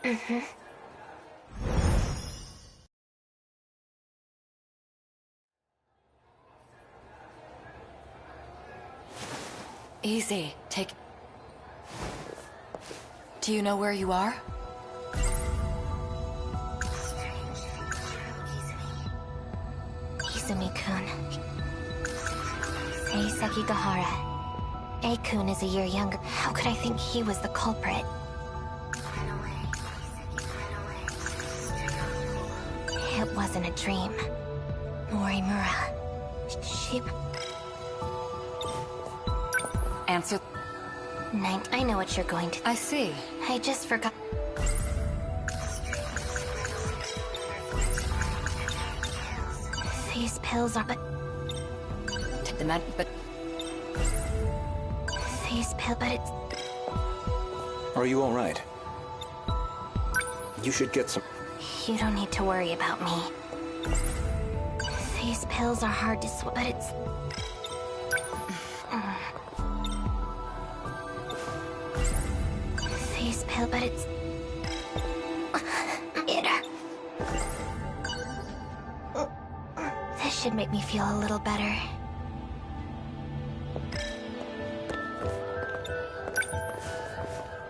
Mm-hmm. Easy. Do you know where you are? Izumi-kun. Sei Sekigahara. A-kun is a year younger. How could I think he was the culprit? It wasn't a dream. Morimura. She... Answer. I know what you're going to... I see. I just forgot... These pills are... But... These pills... But it's... Are you alright? You should get some... You don't need to worry about me. These pills are hard to swallow, but it's... These pills, but it's... This should make me feel a little better.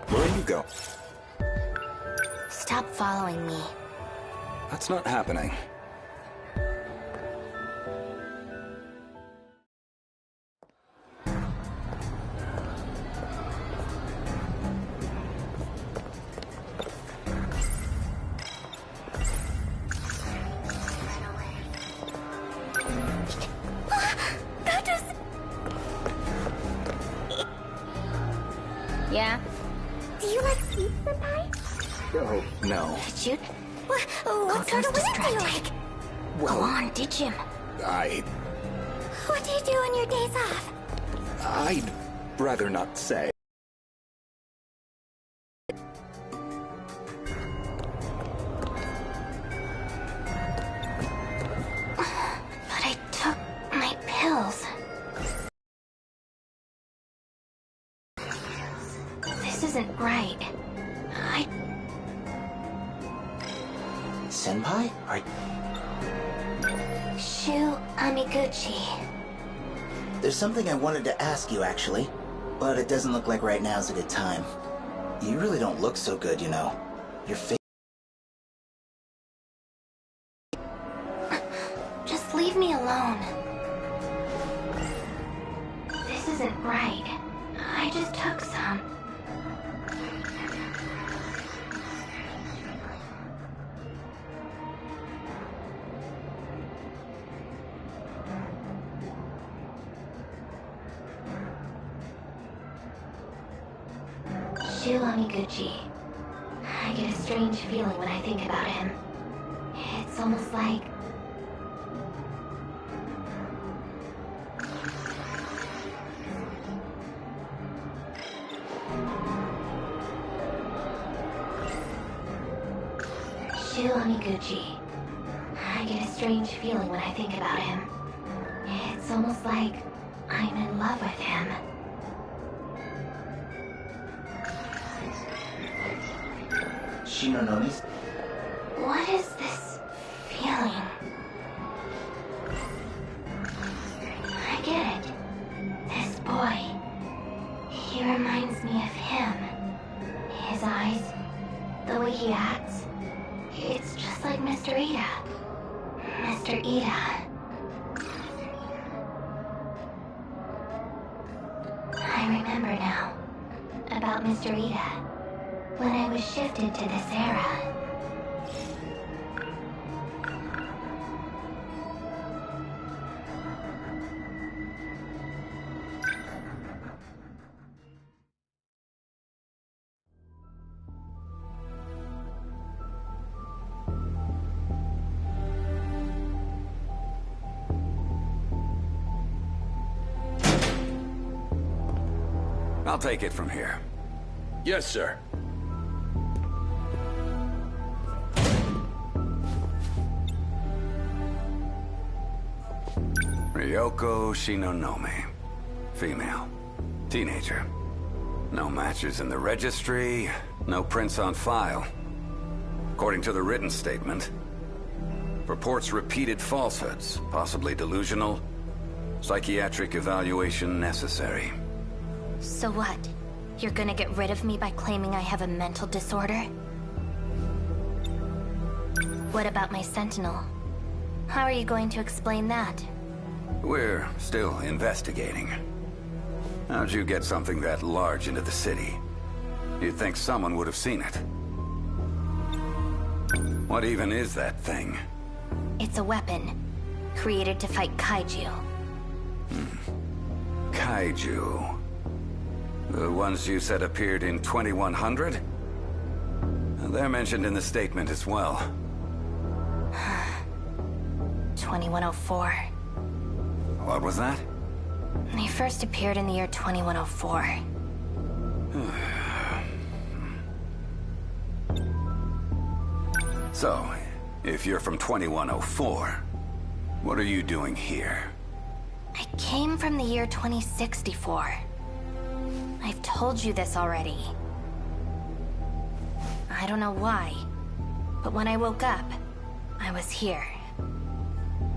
Where you go? Stop following me. That's not happening. Yeah? Do you like sweets, Senpai? Oh, no. Did you? What sort of weed do you like? Well, Go on, ditch him. What do you do on your days off? I'd rather not say. But I took my pills. This isn't right. Senpai? Shu Amiguchi. There's something I wanted to ask you, actually. But it doesn't look like right now's a good time. You really don't look so good, you know. Your face... Just leave me alone. This isn't right. I just took some. Shu Amiguchi. I get a strange feeling when I think about him. It's almost like... Shu Amiguchi. I get a strange feeling when I think about him. It's almost like I'm in love with him. Shinonomi's? What is this feeling? I get it. This boy. He reminds me of him. His eyes, the way he acts. It's just like Mr. Ida. Mr. Ida. I remember now. About Mr. Ida. When I was shifted to this era. I'll take it from here. Yes, sir. Ryoko Shinonome. Female. Teenager. No matches in the registry, no prints on file. According to the written statement, purports repeated falsehoods, possibly delusional. Psychiatric evaluation necessary. So what? You're gonna get rid of me by claiming I have a mental disorder? What about my Sentinel? How are you going to explain that? We're still investigating. How'd you get something that large into the city? You'd think someone would have seen it. What even is that thing? It's a weapon, created to fight kaiju. Kaiju. The ones you said appeared in 2100? They're mentioned in the statement as well. 2104. What was that? They first appeared in the year 2104. So, if you're from 2104, what are you doing here? I came from the year 2064. I've told you this already. I don't know why, but when I woke up, I was here.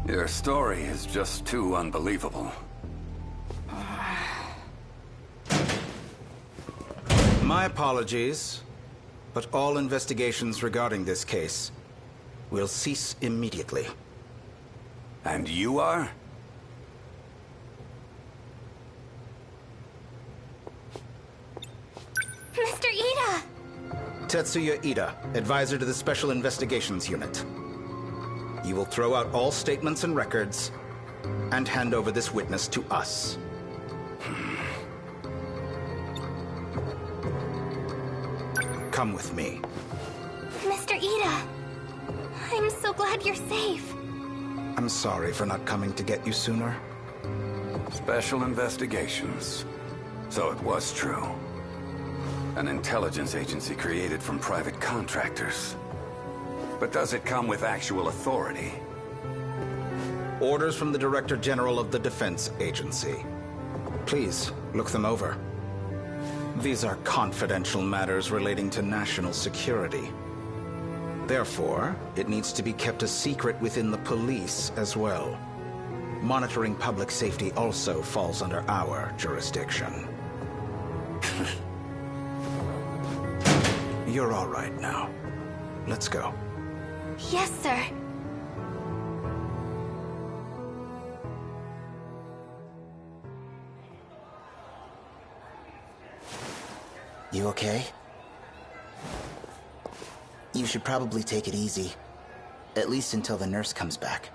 Your story is just too unbelievable. My apologies, but all investigations regarding this case will cease immediately. And you are? Mr. Ida! Tetsuya Ida, advisor to the Special Investigations Unit. You will throw out all statements and records and hand over this witness to us. Come with me. Mr. Ida! I'm so glad you're safe. I'm sorry for not coming to get you sooner. Special investigations. So it was true. An intelligence agency created from private contractors. But does it come with actual authority? Orders from the Director General of the Defense Agency. Please, look them over. These are confidential matters relating to national security. Therefore, it needs to be kept a secret within the police as well. Monitoring public safety also falls under our jurisdiction. You're all right now. Let's go. Yes, sir. You okay? You should probably take it easy. At least until the nurse comes back.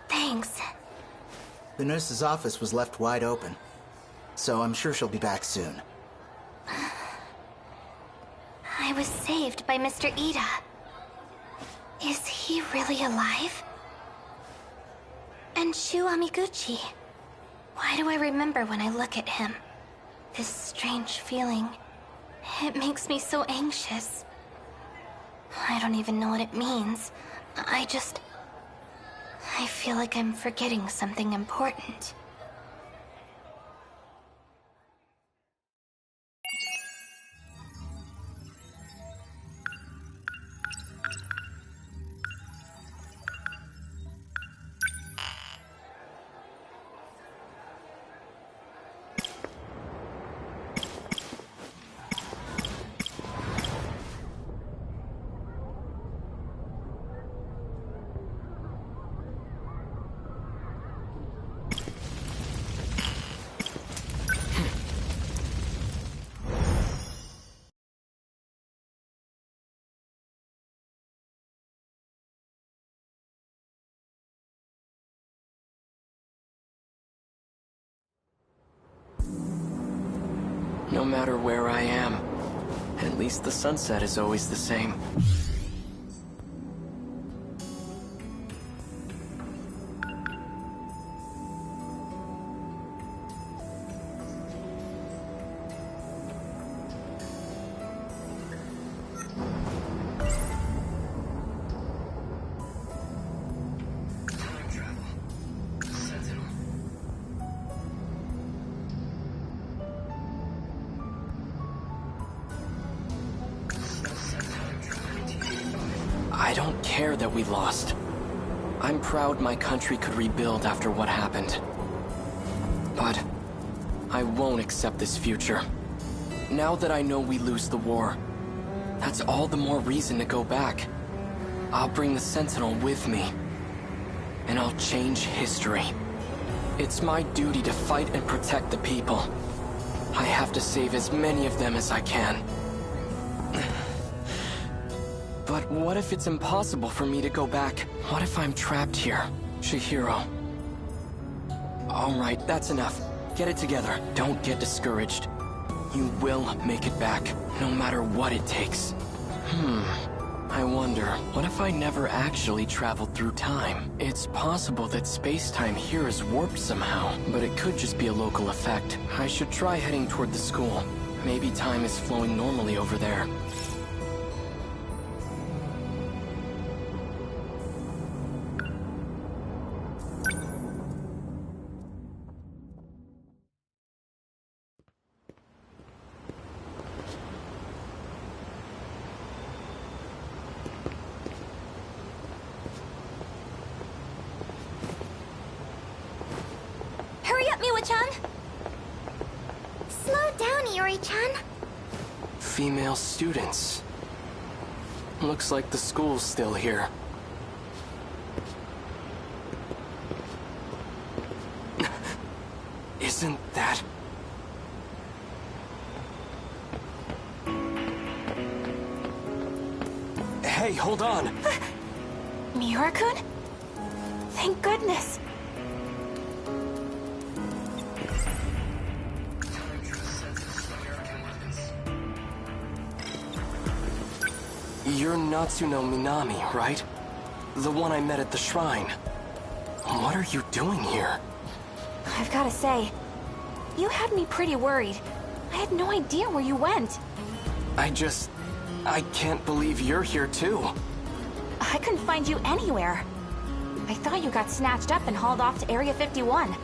Thanks. The nurse's office was left wide open, so I'm sure she'll be back soon. I was saved by Mr. Ida. Is he really alive? And Shu Amiguchi. Why do I remember when I look at him? This strange feeling. It makes me so anxious. I don't even know what it means. I feel like I'm forgetting something important. No matter where I am, at least the sunset is always the same. Time travel. Sentinel. Time travel. I don't care that we lost. I'm proud my country could rebuild after what happened. But I won't accept this future. Now that I know we lose the war, that's all the more reason to go back. I'll bring the Sentinel with me, and I'll change history. It's my duty to fight and protect the people. I have to save as many of them as I can. But what if it's impossible for me to go back? What if I'm trapped here? Chihiro. Alright, that's enough. Get it together. Don't get discouraged. You will make it back, no matter what it takes. I wonder, what if I never actually traveled through time? It's possible that space-time here is warped somehow, but it could just be a local effect. I should try heading toward the school. Maybe time is flowing normally over there. Hurry up, Miwa-chan! Slow down, Yuri-chan. Female students. Looks like the school's still here. Isn't that... Hey, hold on! Miura-kun? Thank goodness. You're Natsuno Minami, right? The one I met at the shrine. What are you doing here? I've gotta say, you had me pretty worried. I had no idea where you went. I can't believe you're here too. I couldn't find you anywhere. I thought you got snatched up and hauled off to Area 51.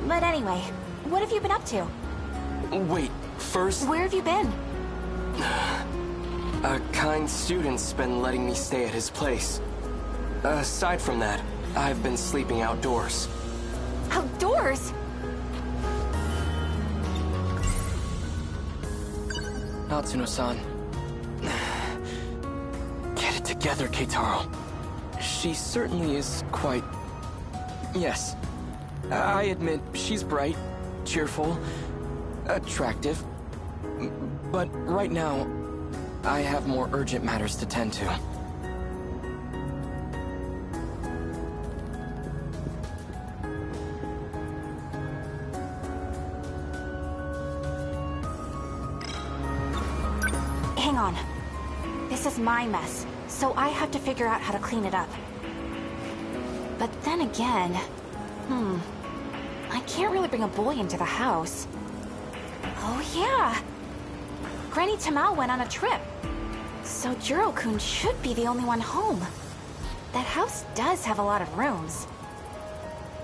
But anyway, what have you been up to? Wait, first... Where have you been? A kind student's been letting me stay at his place. Aside from that, I've been sleeping outdoors. Outdoors? Natsuno-san. Get it together, Keitaro. She certainly is quite... Yes. I admit, she's bright, cheerful, attractive. But right now, I have more urgent matters to tend to. Hang on. This is my mess, so I have to figure out how to clean it up. But then again... I can't really bring a boy into the house. Oh yeah! Granny Tamao went on a trip. So Jiro-kun should be the only one home. That house does have a lot of rooms.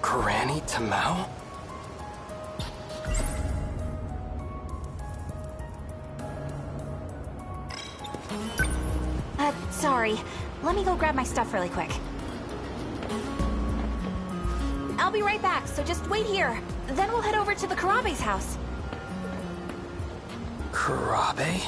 Granny Tamao? Sorry. Let me go grab my stuff really quick. I'll be right back, so just wait here. Then we'll head over to the Karabe's house. Karabe?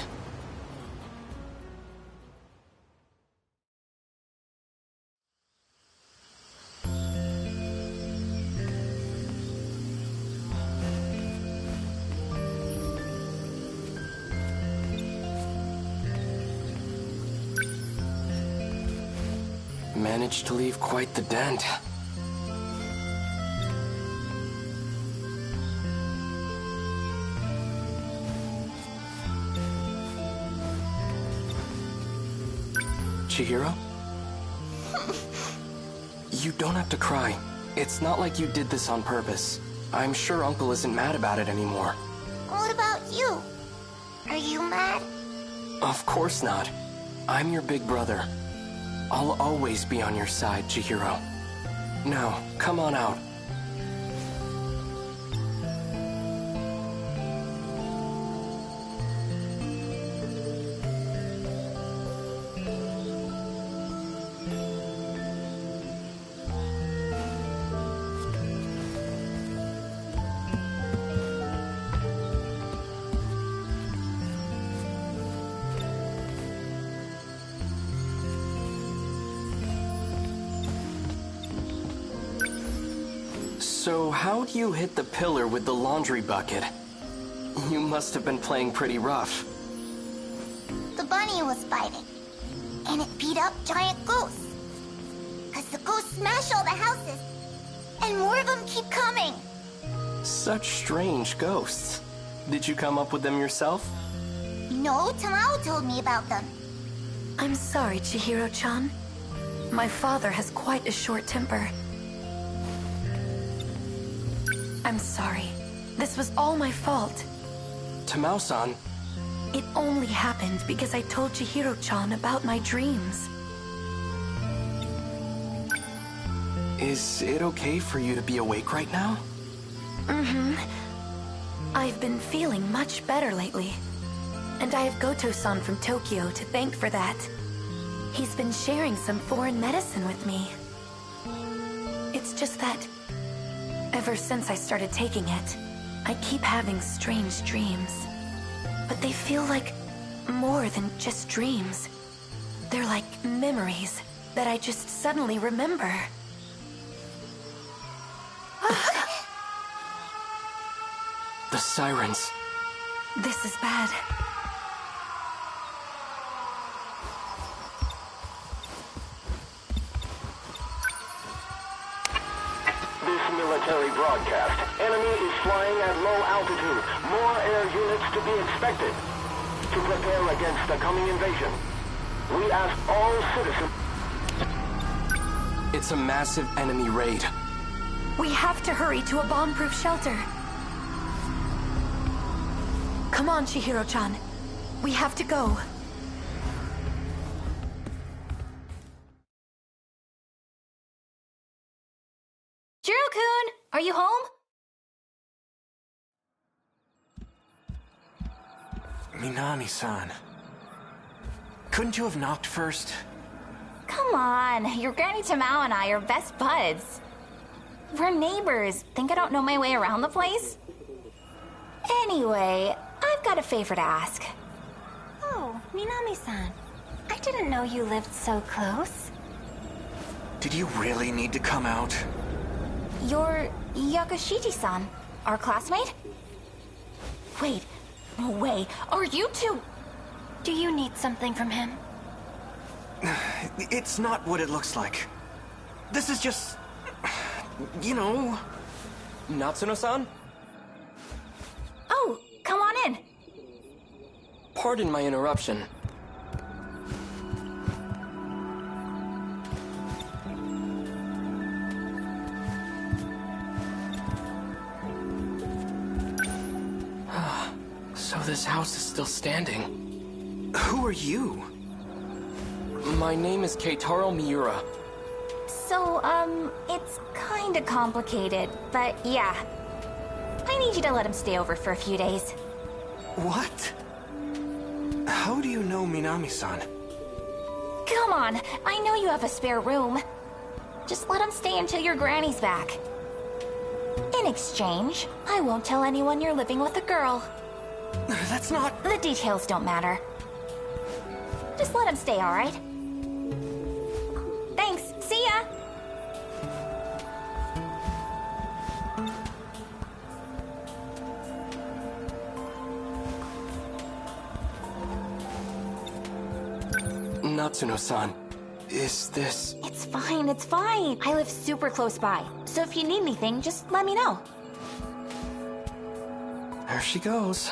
Managed to leave quite the dent. Chihiro? You don't have to cry. It's not like you did this on purpose. I'm sure Uncle isn't mad about it anymore. What about you? Are you mad? Of course not. I'm your big brother. I'll always be on your side, Chihiro. Now, come on out. So how'd you hit the pillar with the laundry bucket? You must have been playing pretty rough. The bunny was fighting, and it beat up giant ghosts. Cause the ghosts smash all the houses, and more of them keep coming. Such strange ghosts. Did you come up with them yourself? No, Tamao told me about them. I'm sorry, Chihiro-chan. My father has quite a short temper. I'm sorry. This was all my fault. Tamao-san. It only happened because I told Chihiro-chan about my dreams. Is it okay for you to be awake right now? I've been feeling much better lately. And I have Goto-san from Tokyo to thank for that. He's been sharing some foreign medicine with me. It's just that, ever since I started taking it, I keep having strange dreams. But they feel like more than just dreams. They're like memories that I just suddenly remember. The sirens. This is bad. This military broadcast. Enemy is flying at low altitude. More air units to be expected. To prepare against the coming invasion, we ask all citizens... It's a massive enemy raid. We have to hurry to a bomb-proof shelter. Come on, Chihiro-chan. We have to go. Jiro-kun, are you home? Minami-san. Couldn't you have knocked first? Come on, your Granny Tamao and I are best buds. We're neighbors. Think I don't know my way around the place? Anyway, I've got a favor to ask. Oh, Minami-san. I didn't know you lived so close. Did you really need to come out? You're Yakushiji-san, our classmate? Wait, no way. Are you two... Do you need something from him? It's not what it looks like. This is just... you know... Natsuno-san? Oh, come on in. Pardon my interruption. So this house is still standing. Who are you? My name is Keitaro Miura. So, it's kinda complicated, but yeah. I need you to let him stay over for a few days. What? How do you know Minami-san? Come on, I know you have a spare room. Just let him stay until your granny's back. In exchange, I won't tell anyone you're living with a girl. That's not... The details don't matter. Just let him stay, alright? Thanks, see ya! Natsuno-san, is this... It's fine, it's fine. I live super close by, so if you need anything, just let me know. There she goes.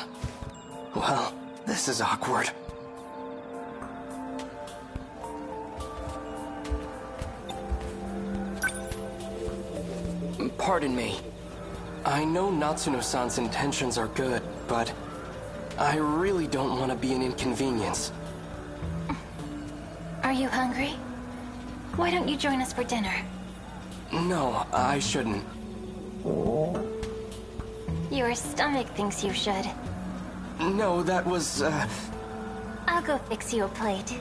Well, this is awkward. Pardon me. I know Natsuno-san's intentions are good, but I really don't want to be an inconvenience. Are you hungry? Why don't you join us for dinner? No, I shouldn't. Your stomach thinks you should. No, that was, I'll go fix you a plate.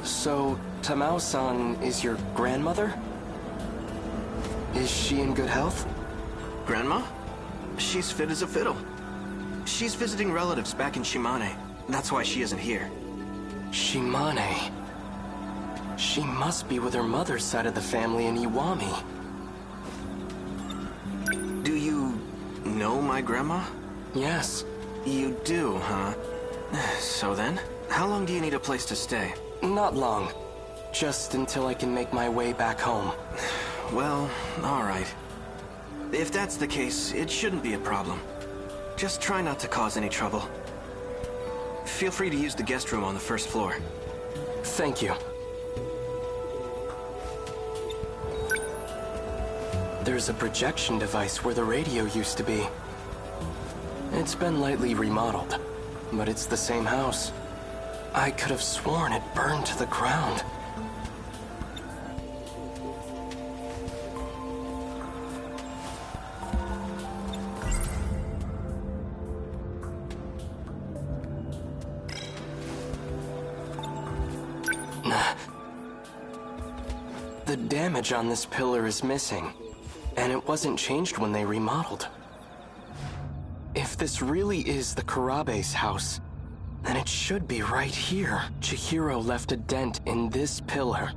So, Tamao-san is your grandmother? Is she in good health? Grandma? She's fit as a fiddle. She's visiting relatives back in Shimane. That's why she isn't here. Shimane. She must be with her mother's side of the family in Iwami. Do you know my grandma? Yes. You do, huh? So then, how long do you need a place to stay? Not long. Just until I can make my way back home. Well, alright. If that's the case, it shouldn't be a problem. Just try not to cause any trouble. Feel free to use the guest room on the first floor. Thank you. There's a projection device where the radio used to be. It's been lightly remodeled, but it's the same house. I could have sworn it burned to the ground. The damage on this pillar is missing, and it wasn't changed when they remodeled. If this really is the Kurabe's house, then it should be right here. Chihiro left a dent in this pillar.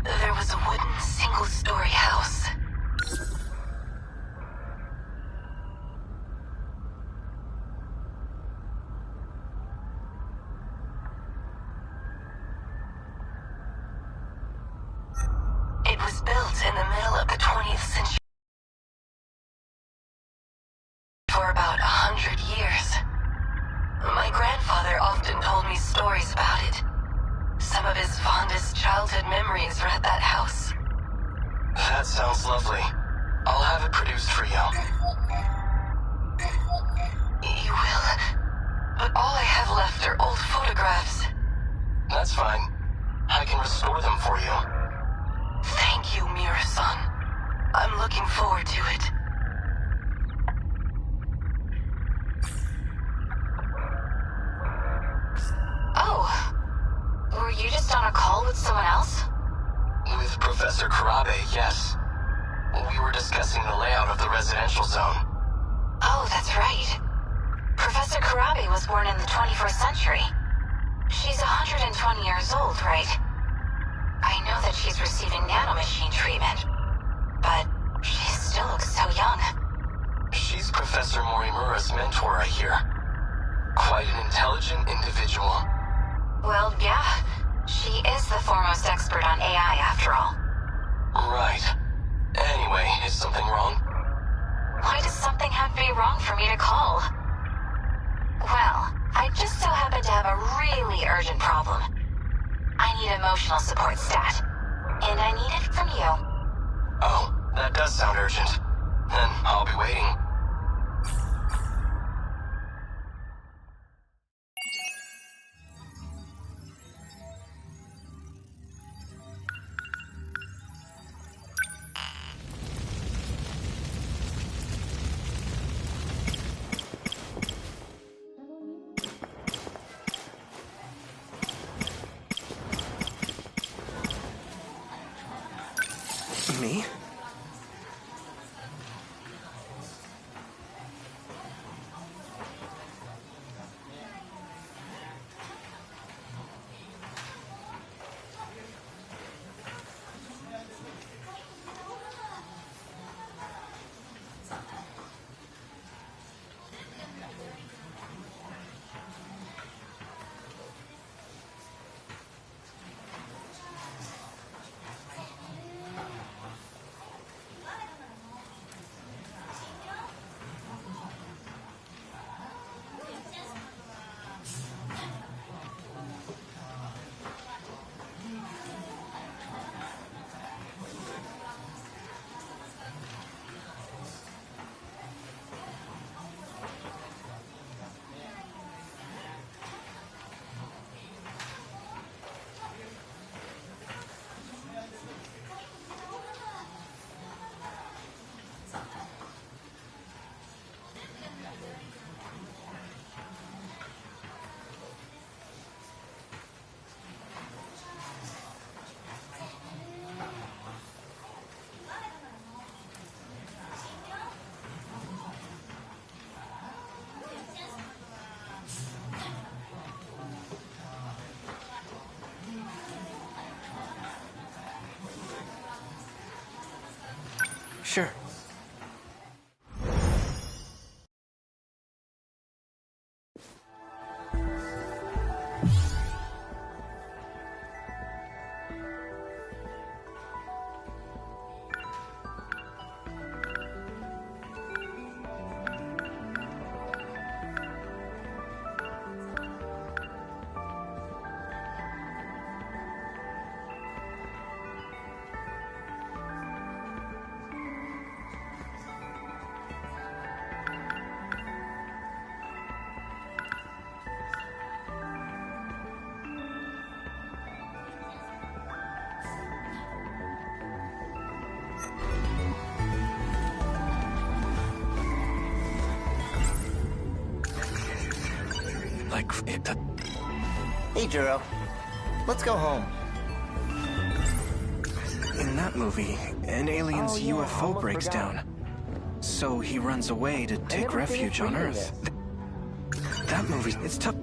There was a wooden single-story house. It was built in the middle of the 20th century for about 100 years. My grandfather often told me stories about it. Some of his fondest childhood memories are at that house. That sounds lovely. I'll have it produced for you. You will? But all I have left are old photographs. That's fine. I can restore them for you. Thank you, Mira-san. I'm looking forward to it. Oh. Were you just on a call with someone else? With Professor Kurabe, yes. We were discussing the layout of the residential zone. Oh, that's right. Professor Kurabe was born in the 21st century. She's 120 years old, right? I know that she's receiving nanomachine treatment, but she still looks so young. She's Professor Morimura's mentor, I hear. Quite an intelligent individual. Well, yeah. She is the foremost expert on AI, after all. Right. Anyway, is something wrong? Why does something have to be wrong for me to call? Well, I just so happen to have a really urgent problem. I need emotional support stat. And I need it from you. Oh, that does sound urgent. Then I'll be waiting. Me? Sure. Like, Hey, Juro. Let's go home. in that movie, an alien's UFO breaks down. So he runs away to take refuge on Earth. That movie, it's tough.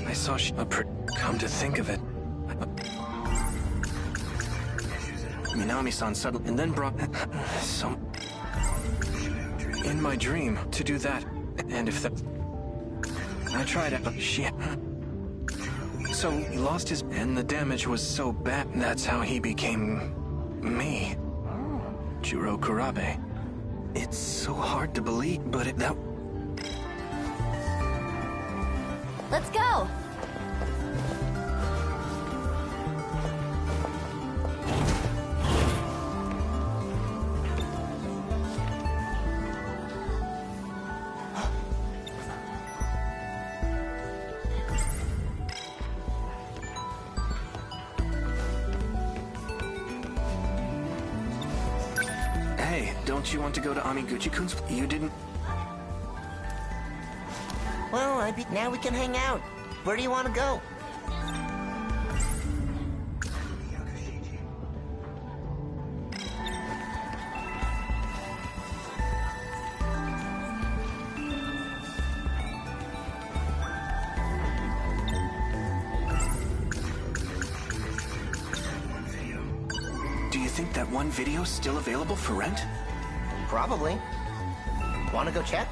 I saw come to think of it. Minami-san suddenly, and then brought some in my dream to do that. And if that, I tried it, but so he lost his, and the damage was so bad. That's how he became me, Juro Kurabe. It's so hard to believe, but that. Let's go! Hey, don't you want to go to Amiguchi-kun's? You didn't. Well, now we can hang out. Where do you want to go? Do you think that one video's still available for rent? Probably. Want to go check?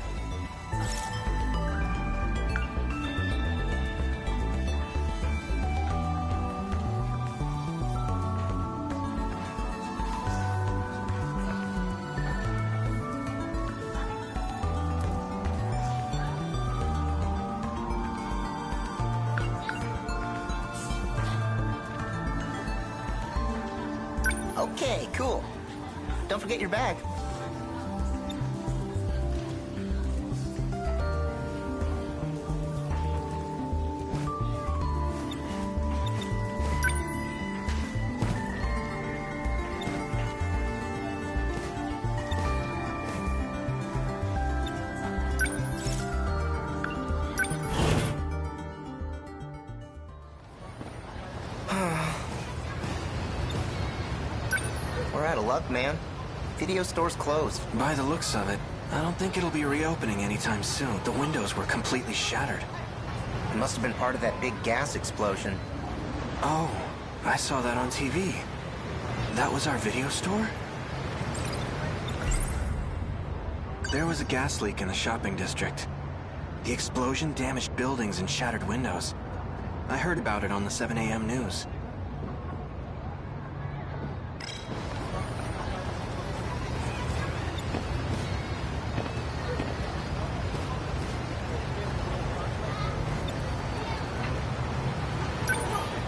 Okay, cool. Don't forget your bag. We're out of luck, man. Video store's closed. By the looks of it, I don't think it'll be reopening anytime soon. The windows were completely shattered. It must have been part of that big gas explosion. Oh, I saw that on TV. That was our video store? There was a gas leak in the shopping district. The explosion damaged buildings and shattered windows. I heard about it on the 7 a.m. news.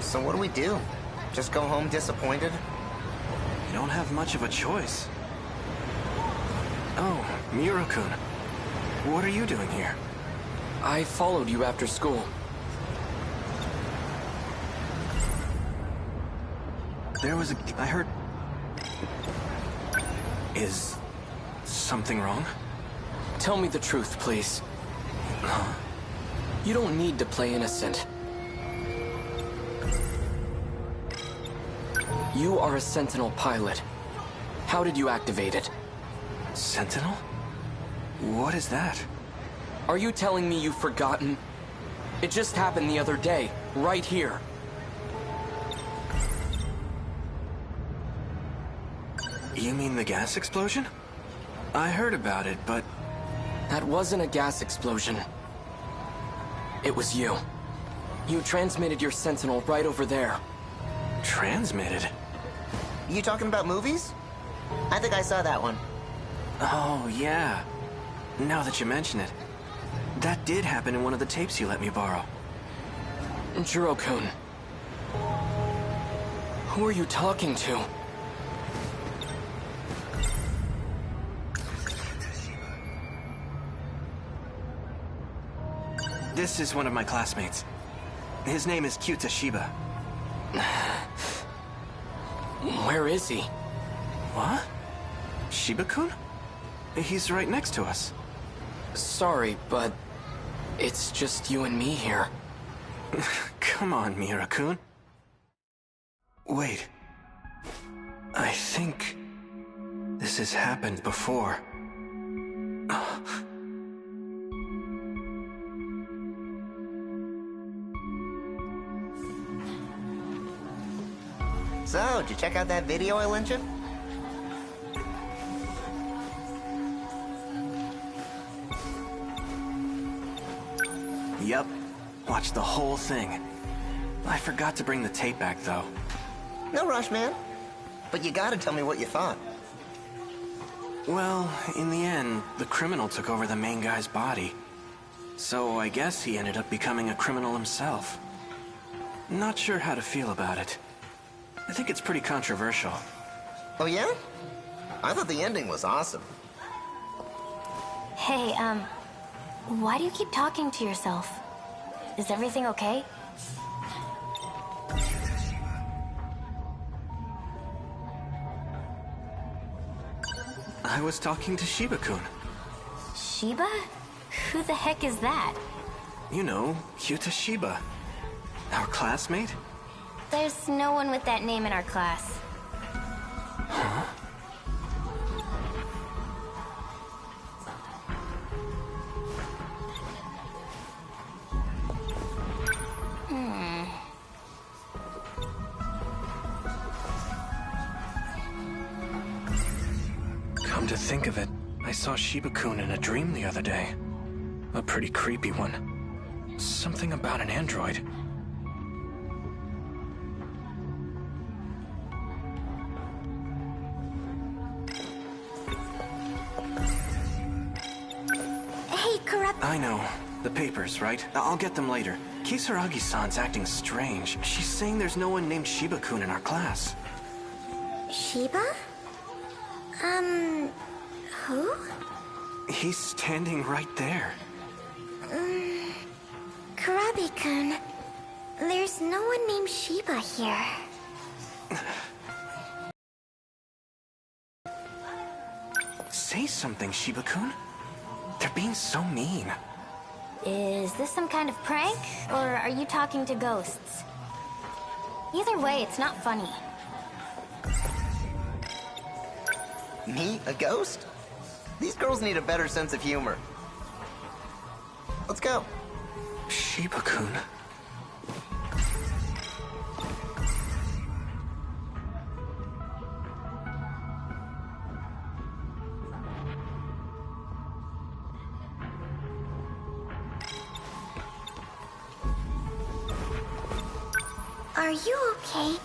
So what do we do? Just go home disappointed? You don't have much of a choice. Oh, Miro-kun. What are you doing here? I followed you after school. There was I heard... Is something wrong? Tell me the truth, please. Huh? You don't need to play innocent. You are a Sentinel pilot. How did you activate it? Sentinel? What is that? Are you telling me you've forgotten? It just happened the other day, right here. You mean the gas explosion? I heard about it, but... That wasn't a gas explosion. It was you. You transmitted your Sentinel right over there. Transmitted? You talking about movies? I think I saw that one. Oh, yeah. Now that you mention it. That did happen in one of the tapes you let me borrow. Jiro-kun. Who are you talking to? This is one of my classmates. His name is Kyuta Shiba. Where is he? What? Shiba-kun? He's right next to us. Sorry, but it's just you and me here. Come on, Miura-kun. Wait. I think this has happened before. So, did you check out that video I lent you? Yep. Watched the whole thing. I forgot to bring the tape back, though. No rush, man. But you gotta tell me what you thought. Well, in the end, the criminal took over the main guy's body. So I guess he ended up becoming a criminal himself. Not sure how to feel about it. I think it's pretty controversial. Oh yeah? I thought the ending was awesome. Hey, why do you keep talking to yourself? Is everything okay? I was talking to Shiba-kun. Shiba? Who the heck is that? You know, Kyuta Shiba. Our classmate? There's no one with that name in our class. Huh? Come to think of it, I saw Shiba-kun in a dream the other day. A pretty creepy one. Something about an android. Hey, Corrupt. I know. The papers, right? I'll get them later. Kisaragi-san's acting strange. She's saying there's no one named Shiba-kun in our class. Shiba? Who? He's standing right there. Karabi-kun. There's no one named Shiba here. Say something, Shiba-kun. They're being so mean. Is this some kind of prank, or are you talking to ghosts? Either way, it's not funny. Me? A ghost? These girls need a better sense of humor. Let's go. Shiba-kun. Are you okay?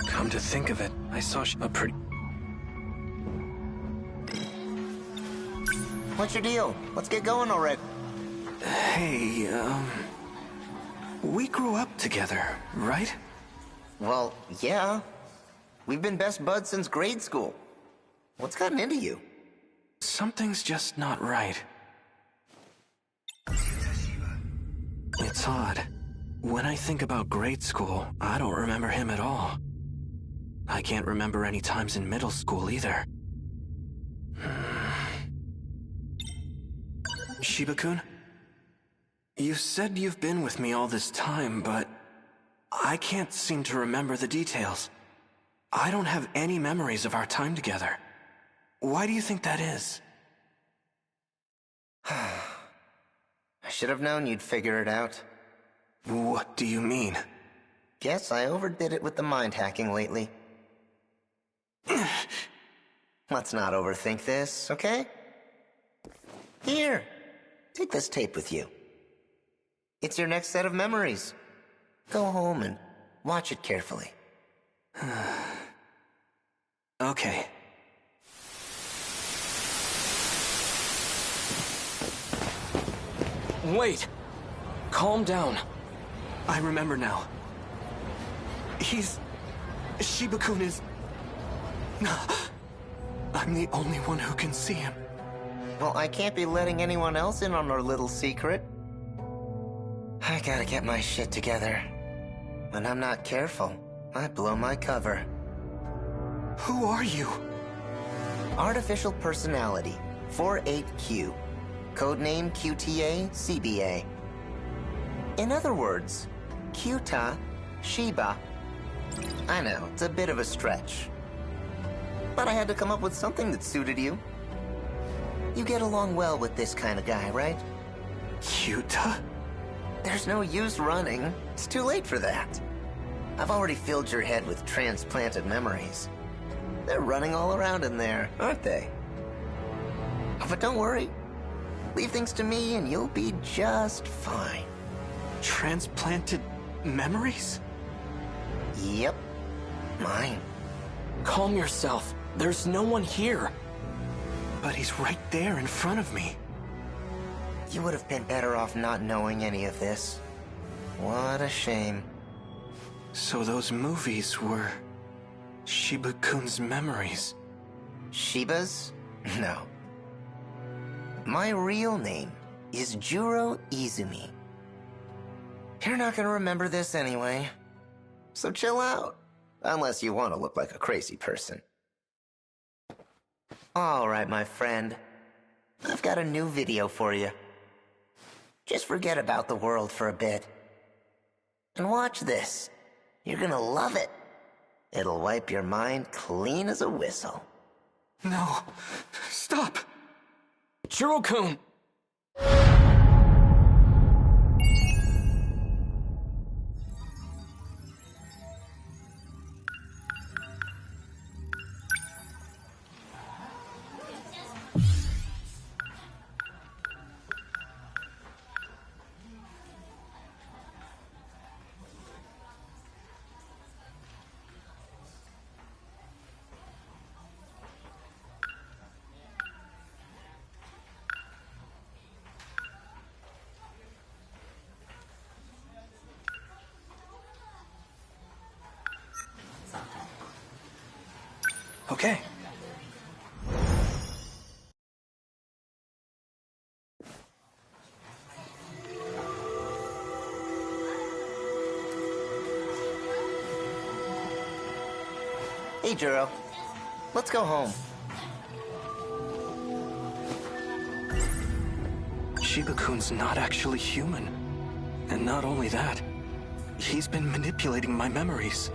Come to think of it, I saw a pretty... What's your deal? Let's get going already. Hey, we grew up together, right? Well, yeah. We've been best buds since grade school. What's gotten into you? Something's just not right. It's odd. When I think about grade school, I don't remember him at all. I can't remember any times in middle school either. Shiba-kun? You said you've been with me all this time, but I can't seem to remember the details. I don't have any memories of our time together. Why do you think that is? I should have known you'd figure it out. What do you mean? Guess I overdid it with the mind hacking lately. Let's not overthink this, okay? Here, take this tape with you. It's your next set of memories. Go home and watch it carefully. Okay. Wait! Calm down. I remember now. Shiba-kun is... I'm the only one who can see him. Well, I can't be letting anyone else in on our little secret. I gotta get my shit together. When I'm not careful, I blow my cover. Who are you? Artificial Personality, 48Q. Codename QTA-CBA. In other words, Kyuta, Shiba. I know, it's a bit of a stretch. But I had to come up with something that suited you. You get along well with this kind of guy, right? Kyuta? There's no use running. It's too late for that. I've already filled your head with transplanted memories. They're running all around in there, aren't they? But don't worry. Leave things to me and you'll be just fine. Transplanted memories? Yep. Mine. Calm yourself. There's no one here. But he's right there in front of me. You would have been better off not knowing any of this. What a shame. So those movies were... Shiba-kun's memories? Shiba's? No. My real name is Juro Izumi. You're not gonna remember this anyway. So chill out. Unless you want to look like a crazy person. Alright, my friend. I've got a new video for you. Just forget about the world for a bit. And watch this. You're gonna love it. It'll wipe your mind clean as a whistle. No. Stop! Juro-kun! Okay. Hey, Juro. Let's go home. Shiba-kun's not actually human. And not only that, he's been manipulating my memories.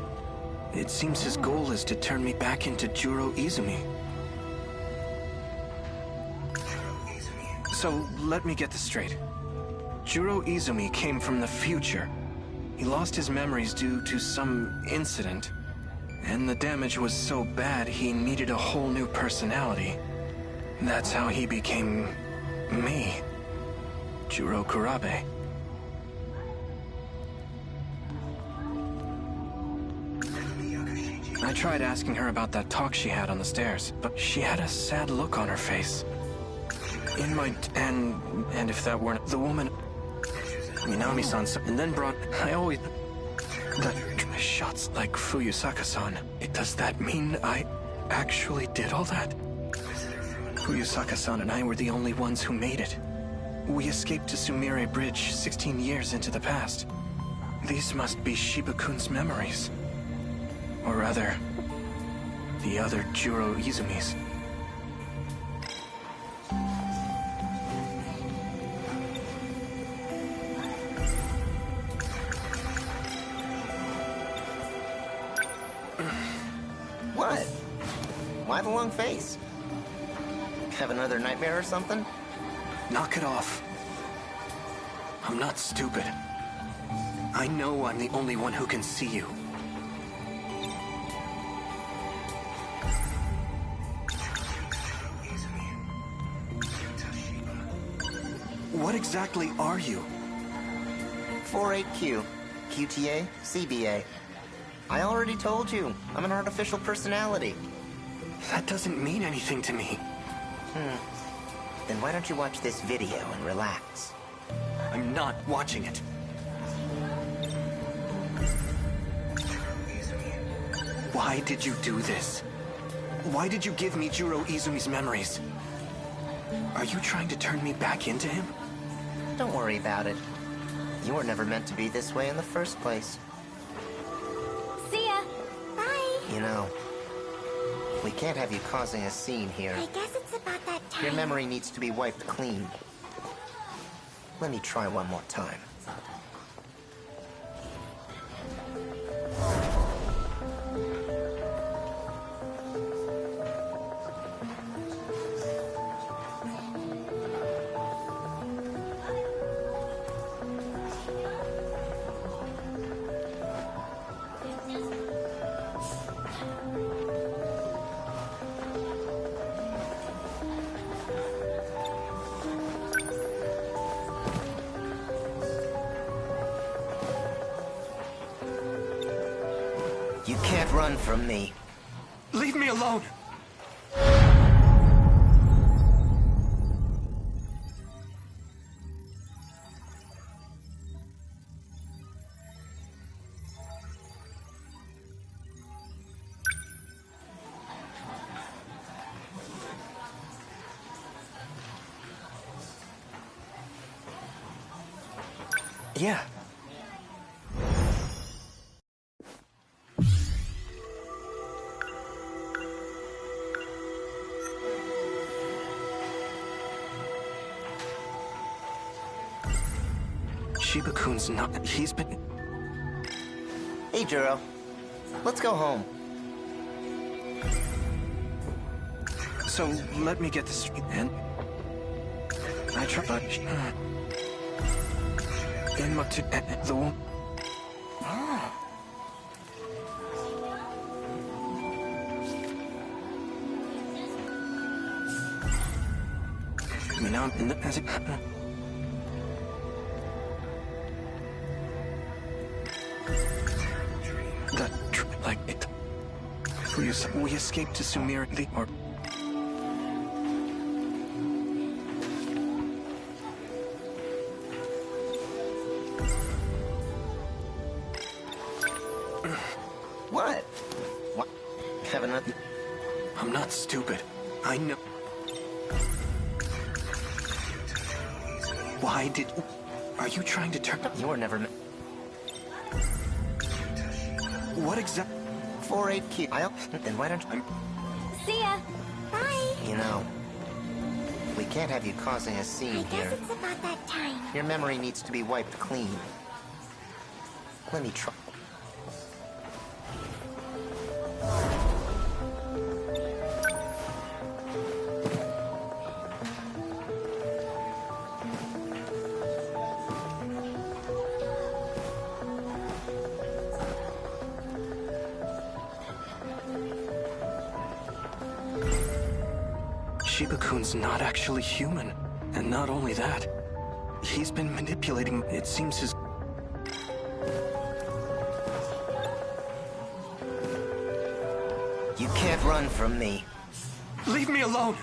It seems his goal is to turn me back into Juro Izumi. So, let me get this straight. Juro Izumi came from the future. He lost his memories due to some incident. And the damage was so bad he needed a whole new personality. That's how he became... me. Juro Kurabe. I tried asking her about that talk she had on the stairs, but she had a sad look on her face. In my... and if that weren't the woman... Minami-san, and then brought... I always... the shots like Fuyusaka-san. Does that mean I actually did all that? Fuyusaka-san and I were the only ones who made it. We escaped to Sumire Bridge 16 years into the past. These must be Shiba-kun's memories. Or rather, the other Juro Izumis. What? Why the long face? Have another nightmare or something? Knock it off. I'm not stupid. I know I'm the only one who can see you. What exactly are you? 48Q. QTA, CBA. I already told you, I'm an artificial personality. That doesn't mean anything to me. Then why don't you watch this video and relax? I'm not watching it. Why did you do this? Why did you give me Juro Izumi's memories? Are you trying to turn me back into him? Don't worry about it. You were never meant to be this way in the first place. See ya. Bye. You know, we can't have you causing a scene here. I guess it's about that time. Your memory needs to be wiped clean. Let me try one more time. You can't run from me. Leave me alone! Yeah. Shiba-kun's not... He's been... Hey, Juro. Let's go home. So, let me get this straight, and... I tried... In my... The one... You know, as it... Like it. We escaped to Sumir, or... What? What? Haven't I... I'm not stupid. I know... Why did... Are you trying to turn... You were never... What exact... 48Q. Then why don't you... See ya. Bye. You know, we can't have you causing a scene I here. guess it's about that time. Your memory needs to be wiped clean. Let me try. Shiba-kun's not actually human. And not only that, he's been manipulating... It seems his... You can't run from me. Leave me alone!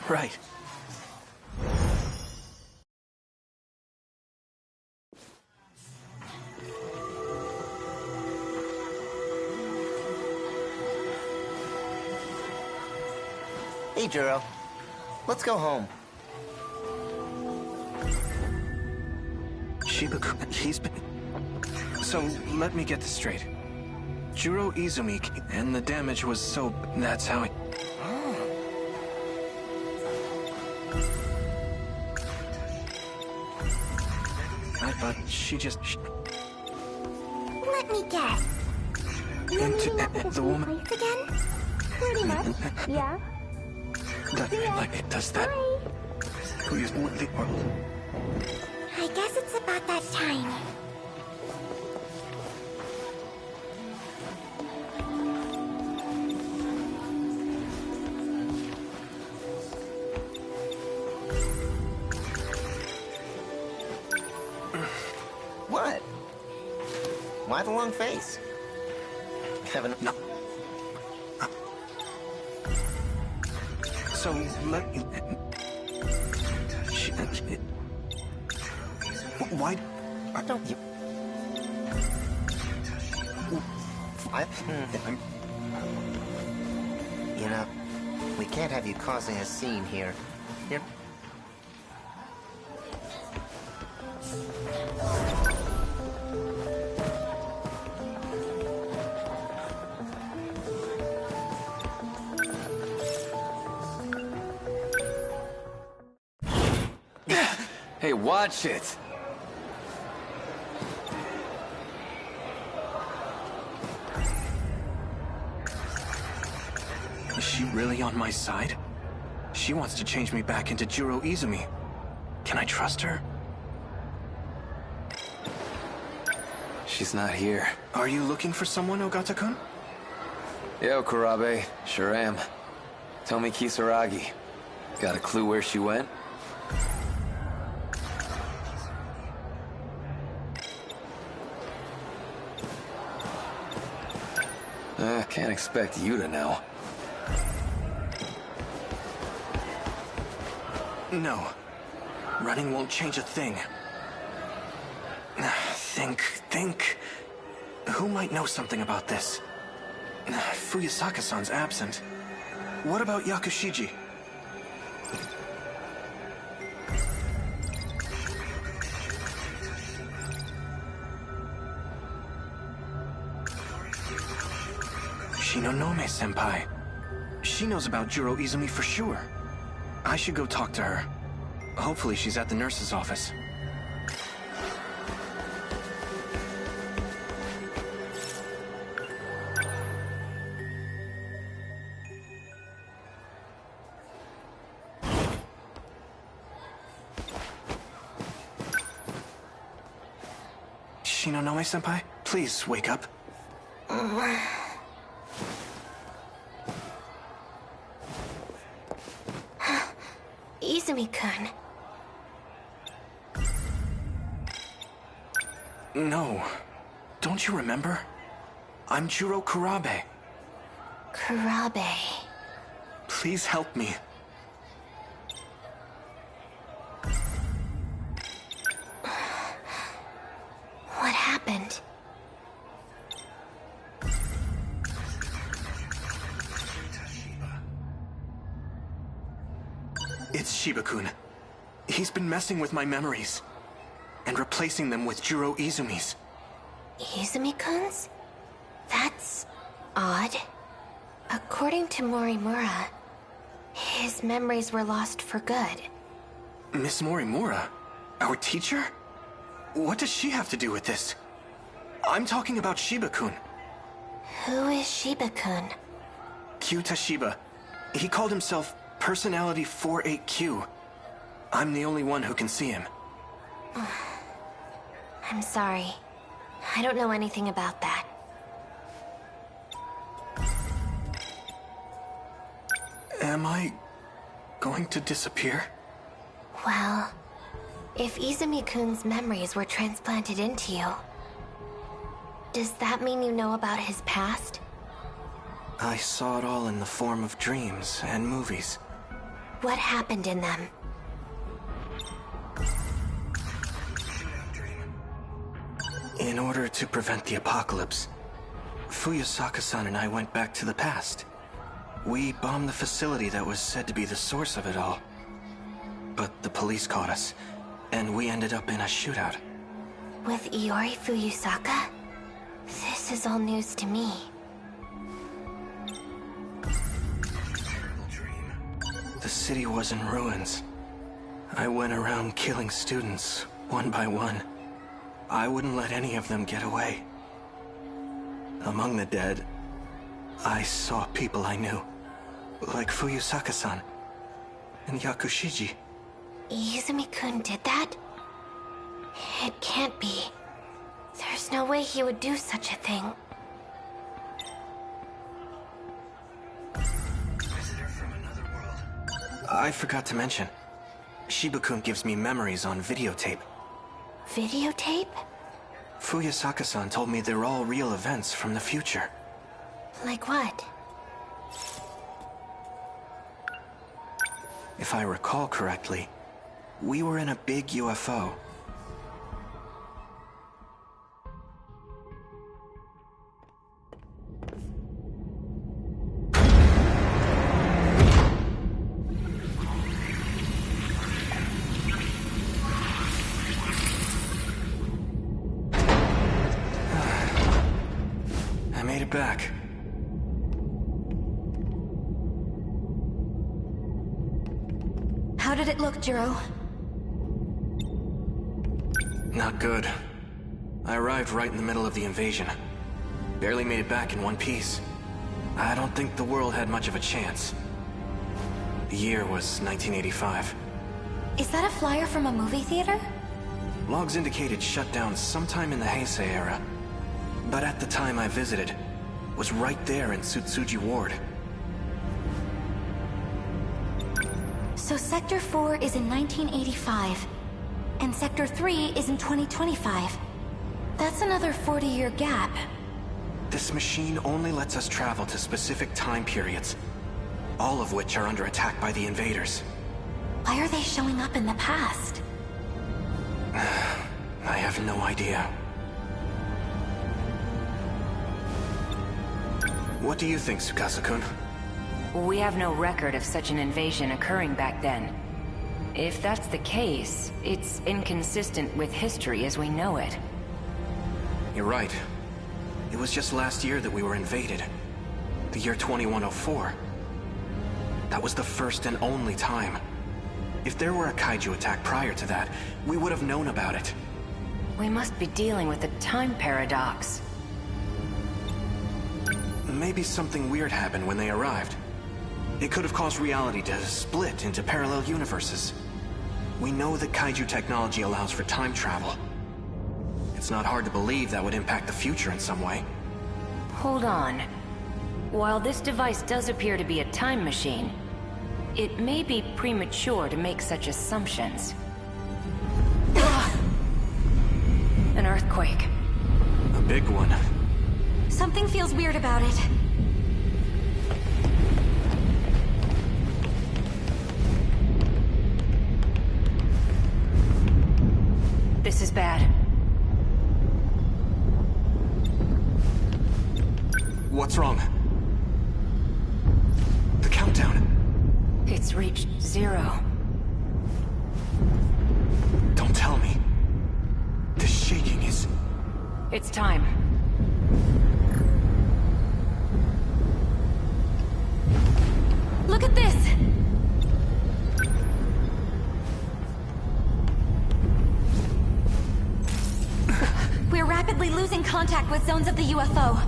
Right. Hey, Juro. Let's go home. Shiba-kun, he's been... So, let me get this straight. Juro Izumi, and the damage was so... That's how it... I thought she just... Let me guess. Into the woman... Place again? Pretty much, yeah. Like, does that... Who is the... I guess it's about that time. What? Why the long face? Kevin. No. So, let me... Why... Don't you... You know, we can't have you causing a scene here. You're... Hey, watch it! Is she really on my side? She wants to change me back into Juro Izumi. Can I trust her? She's not here. Are you looking for someone, Ogata-kun? Yo, Kurabe. Sure am. Tell me Kisaragi. Got a clue where she went? Can't expect you to know. No. Running won't change a thing. Think. Who might know something about this? Fuyusaka-san's absent. What about Yakushiji? Shinonome-senpai. She knows about Juro Izumi for sure. I should go talk to her. Hopefully she's at the nurse's office. Shinonome-senpai, please wake up. Izumi-kun. No. Don't you remember? I'm Juro Kurabe. Kurabe. Please help me. What happened? It's Shiba-kun. He's been messing with my memories and replacing them with Juro Izumi's. Izumi-kun's? That's odd. According to Morimura, his memories were lost for good. Miss Morimura? Our teacher? What does she have to do with this? I'm talking about Shiba-kun. Who is Shiba-kun? Kyuta Shiba. He called himself Personality 48Q. I'm the only one who can see him. I'm sorry. I don't know anything about that. Am I going to disappear? Well, if Izumi-kun's memories were transplanted into you, does that mean you know about his past? I saw it all in the form of dreams and movies. What happened in them? In order to prevent the apocalypse, Fuyusaka-san and I went back to the past. We bombed the facility that was said to be the source of it all. But the police caught us, and we ended up in a shootout. With Iori Fuyusaka? This is all news to me. The city was in ruins. I went around killing students, one by one. I wouldn't let any of them get away. Among the dead, I saw people I knew, like Fuyusaka-san and Yakushiji. Izumi-kun did that? It can't be. There's no way he would do such a thing. Visitor from another world. I forgot to mention, Shiba-kun gives me memories on videotape. Videotape? Fuyusaka-san told me they're all real events from the future. Like what? If I recall correctly, we were in a big UFO. I made it back. How did it look, Jiro? Not good. I arrived right in the middle of the invasion. Barely made it back in one piece. I don't think the world had much of a chance. The year was 1985. Is that a flyer from a movie theater? Logs indicated shutdown sometime in the Heisei era. But at the time I visited, was right there in Tsutsuji Ward. So Sector 4 is in 1985, and Sector 3 is in 2025. That's another 40-year gap. This machine only lets us travel to specific time periods, all of which are under attack by the invaders. Why are they showing up in the past? I have no idea. What do you think, Tsukasa-kun? We have no record of such an invasion occurring back then. If that's the case, it's inconsistent with history as we know it. You're right. It was just last year that we were invaded. The year 2104. That was the first and only time. If there were a kaiju attack prior to that, we would have known about it. We must be dealing with a time paradox. Maybe something weird happened when they arrived. It could have caused reality to split into parallel universes. We know that kaiju technology allows for time travel. It's not hard to believe that would impact the future in some way. Hold on. While this device does appear to be a time machine, it may be premature to make such assumptions. An earthquake. A big one. Something feels weird about it. This is bad. What's wrong? The countdown. It's reached 0. Don't tell me. The shaking is... It's time. Look at this! We're rapidly losing contact with zones of the UFO.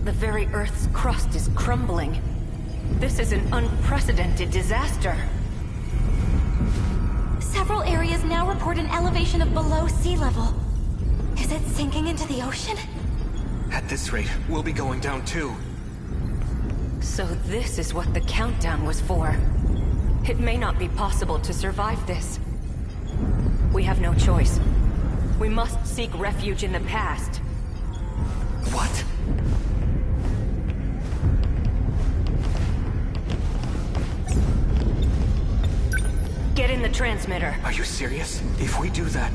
The very Earth's crust is crumbling. This is an unprecedented disaster. Several areas now report an elevation of below sea level. Is it sinking into the ocean? At this rate, we'll be going down too. So this is what the countdown was for. It may not be possible to survive this. We have no choice. We must seek refuge in the past. What? the transmitter. Are you serious? If we do that,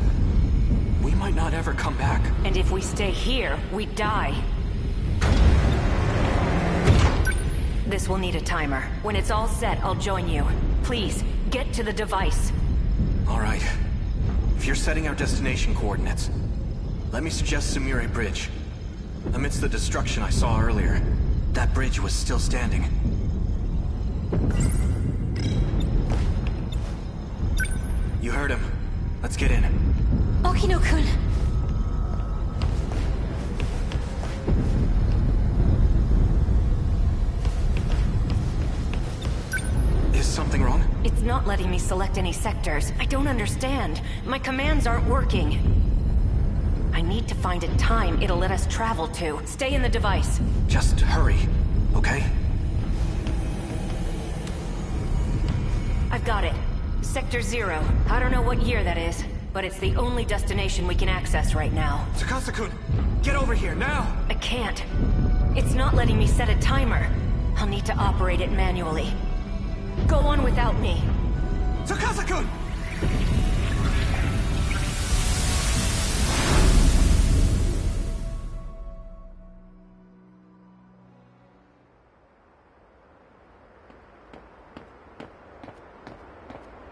we might not ever come back. And if we stay here, we die. This will need a timer. When it's all set, I'll join you. Please, get to the device. All right. If you're setting our destination coordinates, let me suggest Sumire Bridge. Amidst the destruction I saw earlier, that bridge was still standing. You heard him. Let's get in. Okino-kun. Is something wrong? It's not letting me select any sectors. I don't understand. My commands aren't working. I need to find a time it'll let us travel to. Stay in the device. Just hurry, okay? I've got it. Sector 0. I don't know what year that is, but it's the only destination we can access right now. Tsukasa-kun, get over here, now! I can't. It's not letting me set a timer. I'll need to operate it manually. Go on without me. Tsukasa-kun!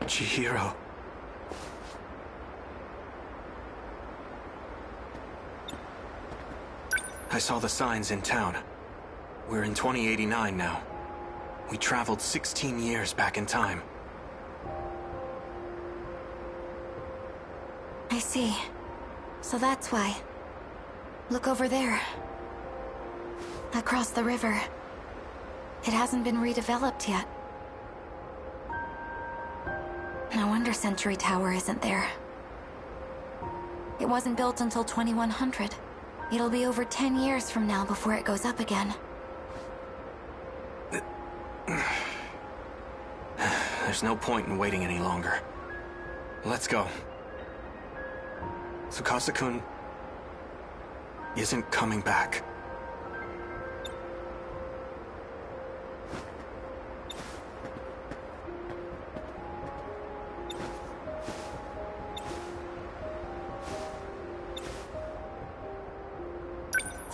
Chihiro. I saw the signs in town. We're in 2089 now. We traveled 16 years back in time. I see. So that's why. Look over there. Across the river. It hasn't been redeveloped yet. No wonder Century Tower isn't there. It wasn't built until 2100. It'll be over 10 years from now before it goes up again. There's no point in waiting any longer. Let's go. Tsukasa-kun isn't coming back.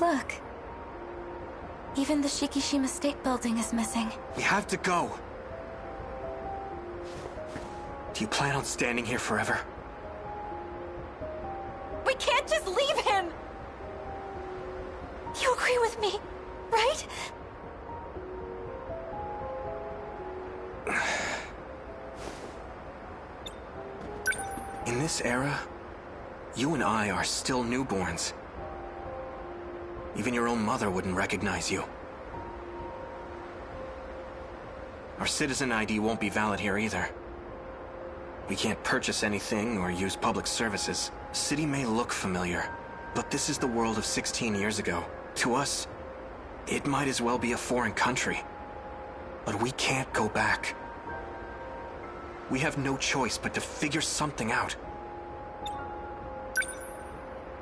Look. Even the Shikishima State Building is missing. We have to go. Do you plan on standing here forever? We can't just leave him! You agree with me, right? In this era, you and I are still newborns. Even your own mother wouldn't recognize you. Our citizen ID won't be valid here either. We can't purchase anything or use public services. The city may look familiar, but this is the world of 16 years ago. To us, it might as well be a foreign country. But we can't go back. We have no choice but to figure something out.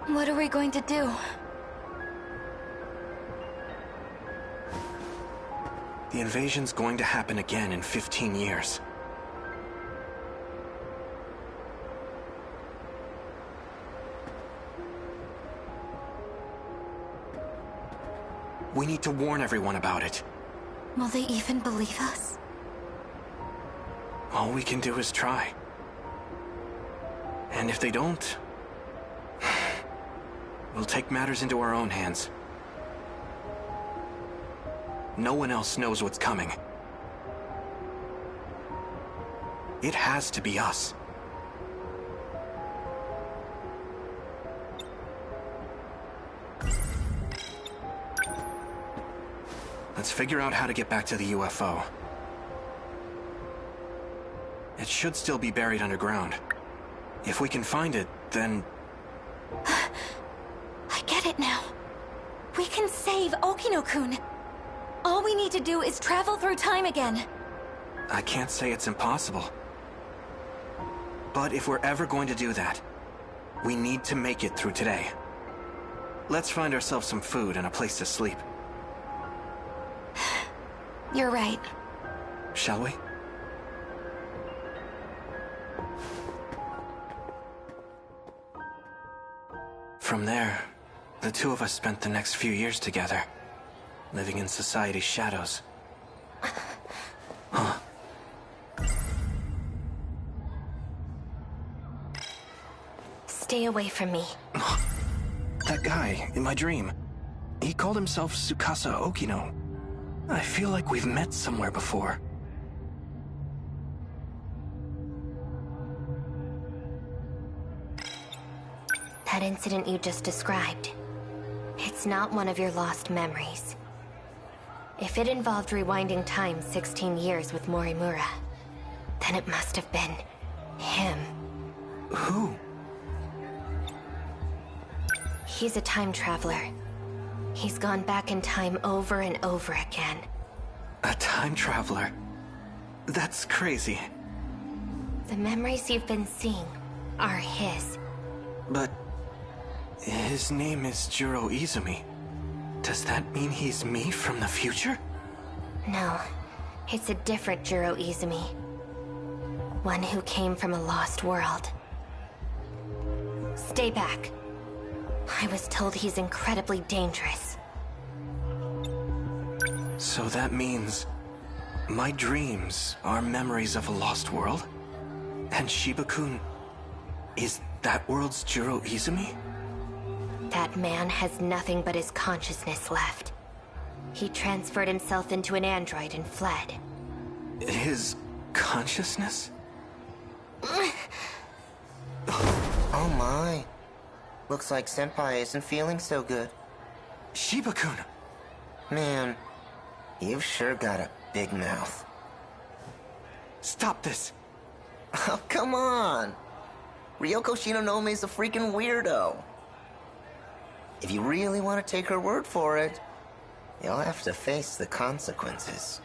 What are we going to do? The invasion's going to happen again in 15 years. We need to warn everyone about it. Will they even believe us? All we can do is try. And if they don't, we'll take matters into our own hands. No one else knows what's coming. It has to be us. Let's figure out how to get back to the UFO. It should still be buried underground. If we can find it, then... I get it now. We can save Okino-kun. All we need to do is travel through time again. I can't say it's impossible. But if we're ever going to do that, we need to make it through today. Let's find ourselves some food and a place to sleep. You're right. Shall we? From there, the two of us spent the next few years together, living in society's shadows. Huh. Stay away from me. That guy, in my dream, he called himself Tsukasa Okino. I feel like we've met somewhere before. That incident you just described, it's not one of your lost memories. If it involved rewinding time 16 years with Morimura, then it must have been him. Who? He's a time traveler. He's gone back in time over and over again. A time traveler? That's crazy. The memories you've been seeing are his. But his name is Jiro Izumi. Does that mean he's me from the future? No, it's a different Jiro Izumi. One who came from a lost world. Stay back. I was told he's incredibly dangerous. So that means my dreams are memories of a lost world? And Shiba-kun is that world's Jiro Izumi? That man has nothing but his consciousness left. He transferred himself into an android and fled. His consciousness? Oh my. Looks like Senpai isn't feeling so good. Shiba-kun! Man, you've sure got a big mouth. Stop this! Oh, come on! Ryoko Shinonome is a freaking weirdo. If you really want to take her word for it, you'll have to face the consequences.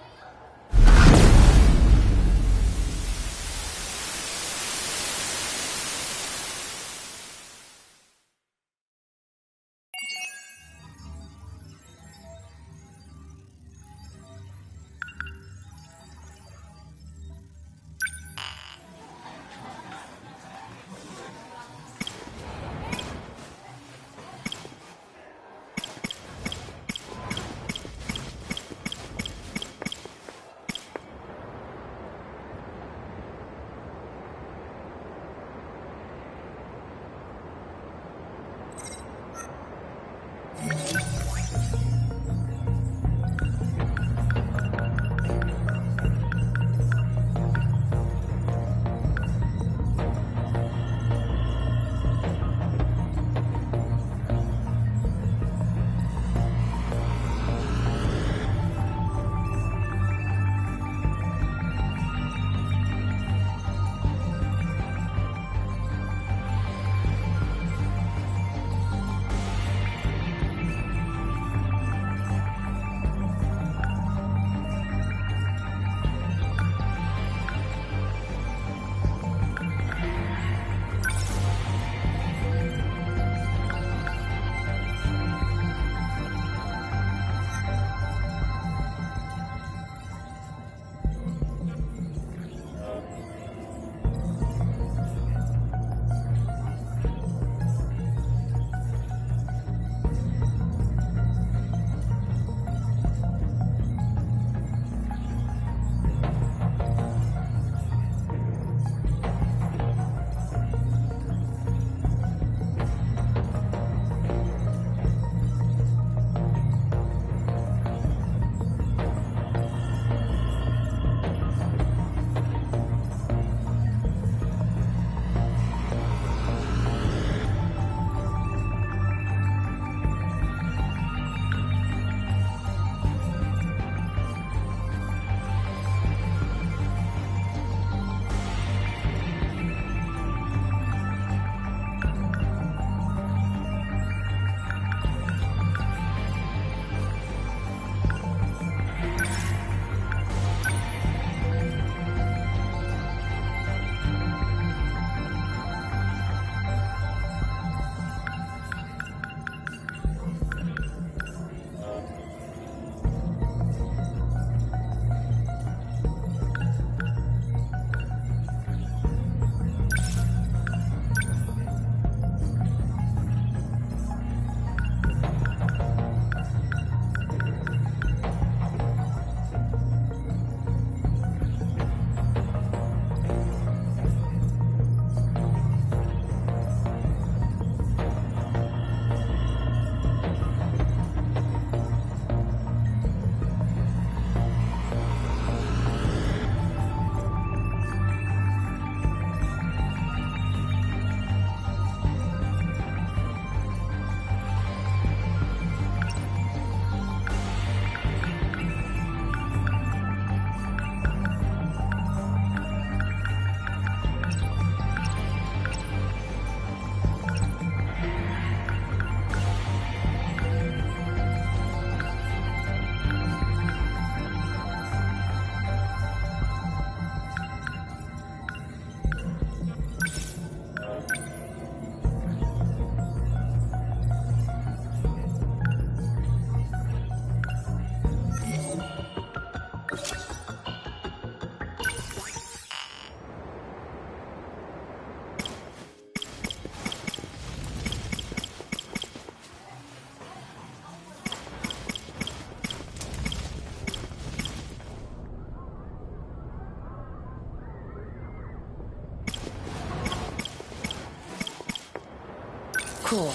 Cool.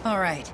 All right.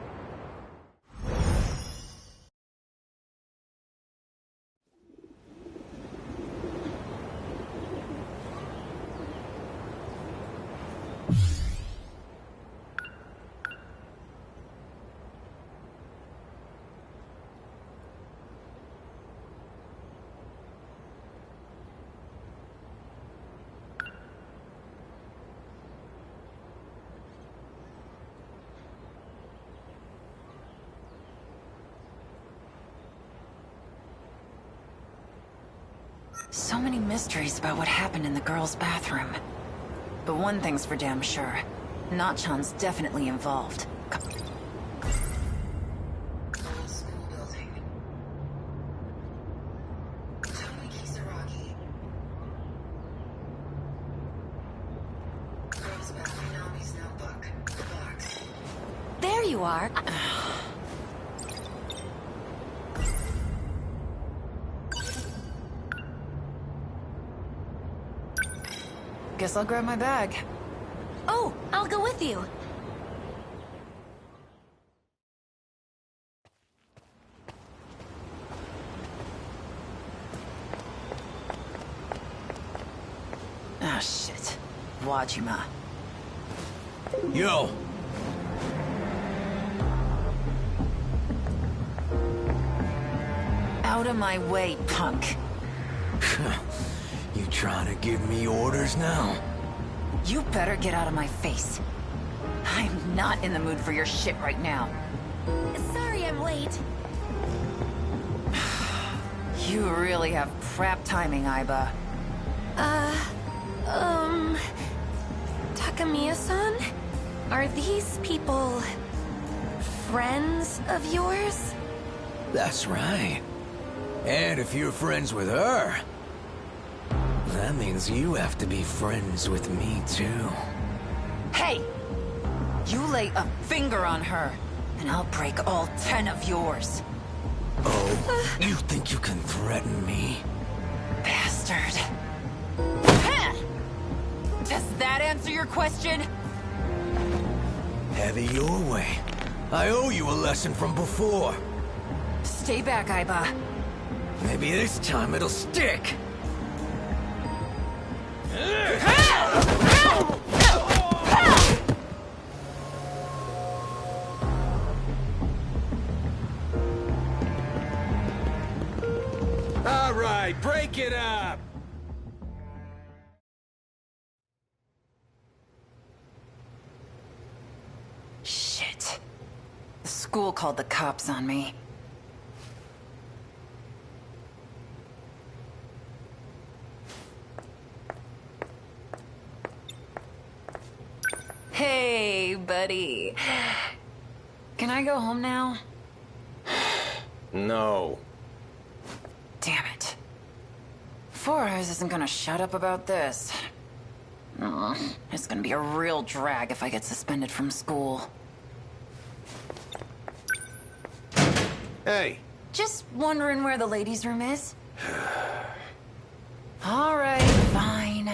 So many mysteries about what happened in the girls' bathroom. But one thing's for damn sure. Nachan's definitely involved. School building. Tell me Kisaragi. Girls bathroom Nami's notebook. The box. There you are. Guess I'll grab my bag. Oh, I'll go with you. Ah, shit. Wajima. Yo! Out of my way, punk. You trying to give me orders now? You better get out of my face. I'm not in the mood for your shit right now. Sorry I'm late. You really have crap timing, Aiba. Takamiya-san? Are these people... friends of yours? That's right. And if you're friends with her, that means you have to be friends with me too. Hey! You lay a finger on her, and I'll break all 10 of yours. Oh, you think you can threaten me? Bastard. Does that answer your question? Have it your way. I owe you a lesson from before. Stay back, Aiba. Maybe this time it'll stick. All right, break it up! Shit. The school called the cops on me. Hey, buddy. Can I go home now? No. Damn it. 4 Eyes isn't gonna shut up about this. It's gonna be a real drag if I get suspended from school. Hey. Just wondering where the ladies' room is. All right, fine.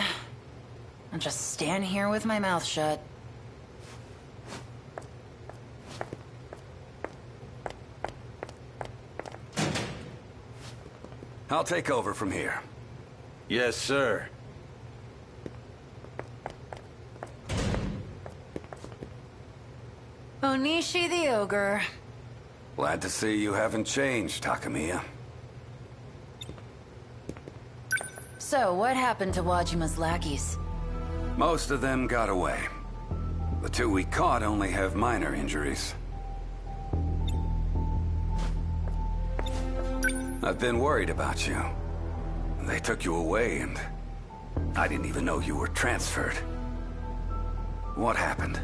I'll just stand here with my mouth shut. I'll take over from here. Yes, sir. Onishi the Ogre. Glad to see you haven't changed, Takamiya. So, what happened to Wajima's lackeys? Most of them got away. The 2 we caught only have minor injuries. I've been worried about you. They took you away and I didn't even know you were transferred. What happened?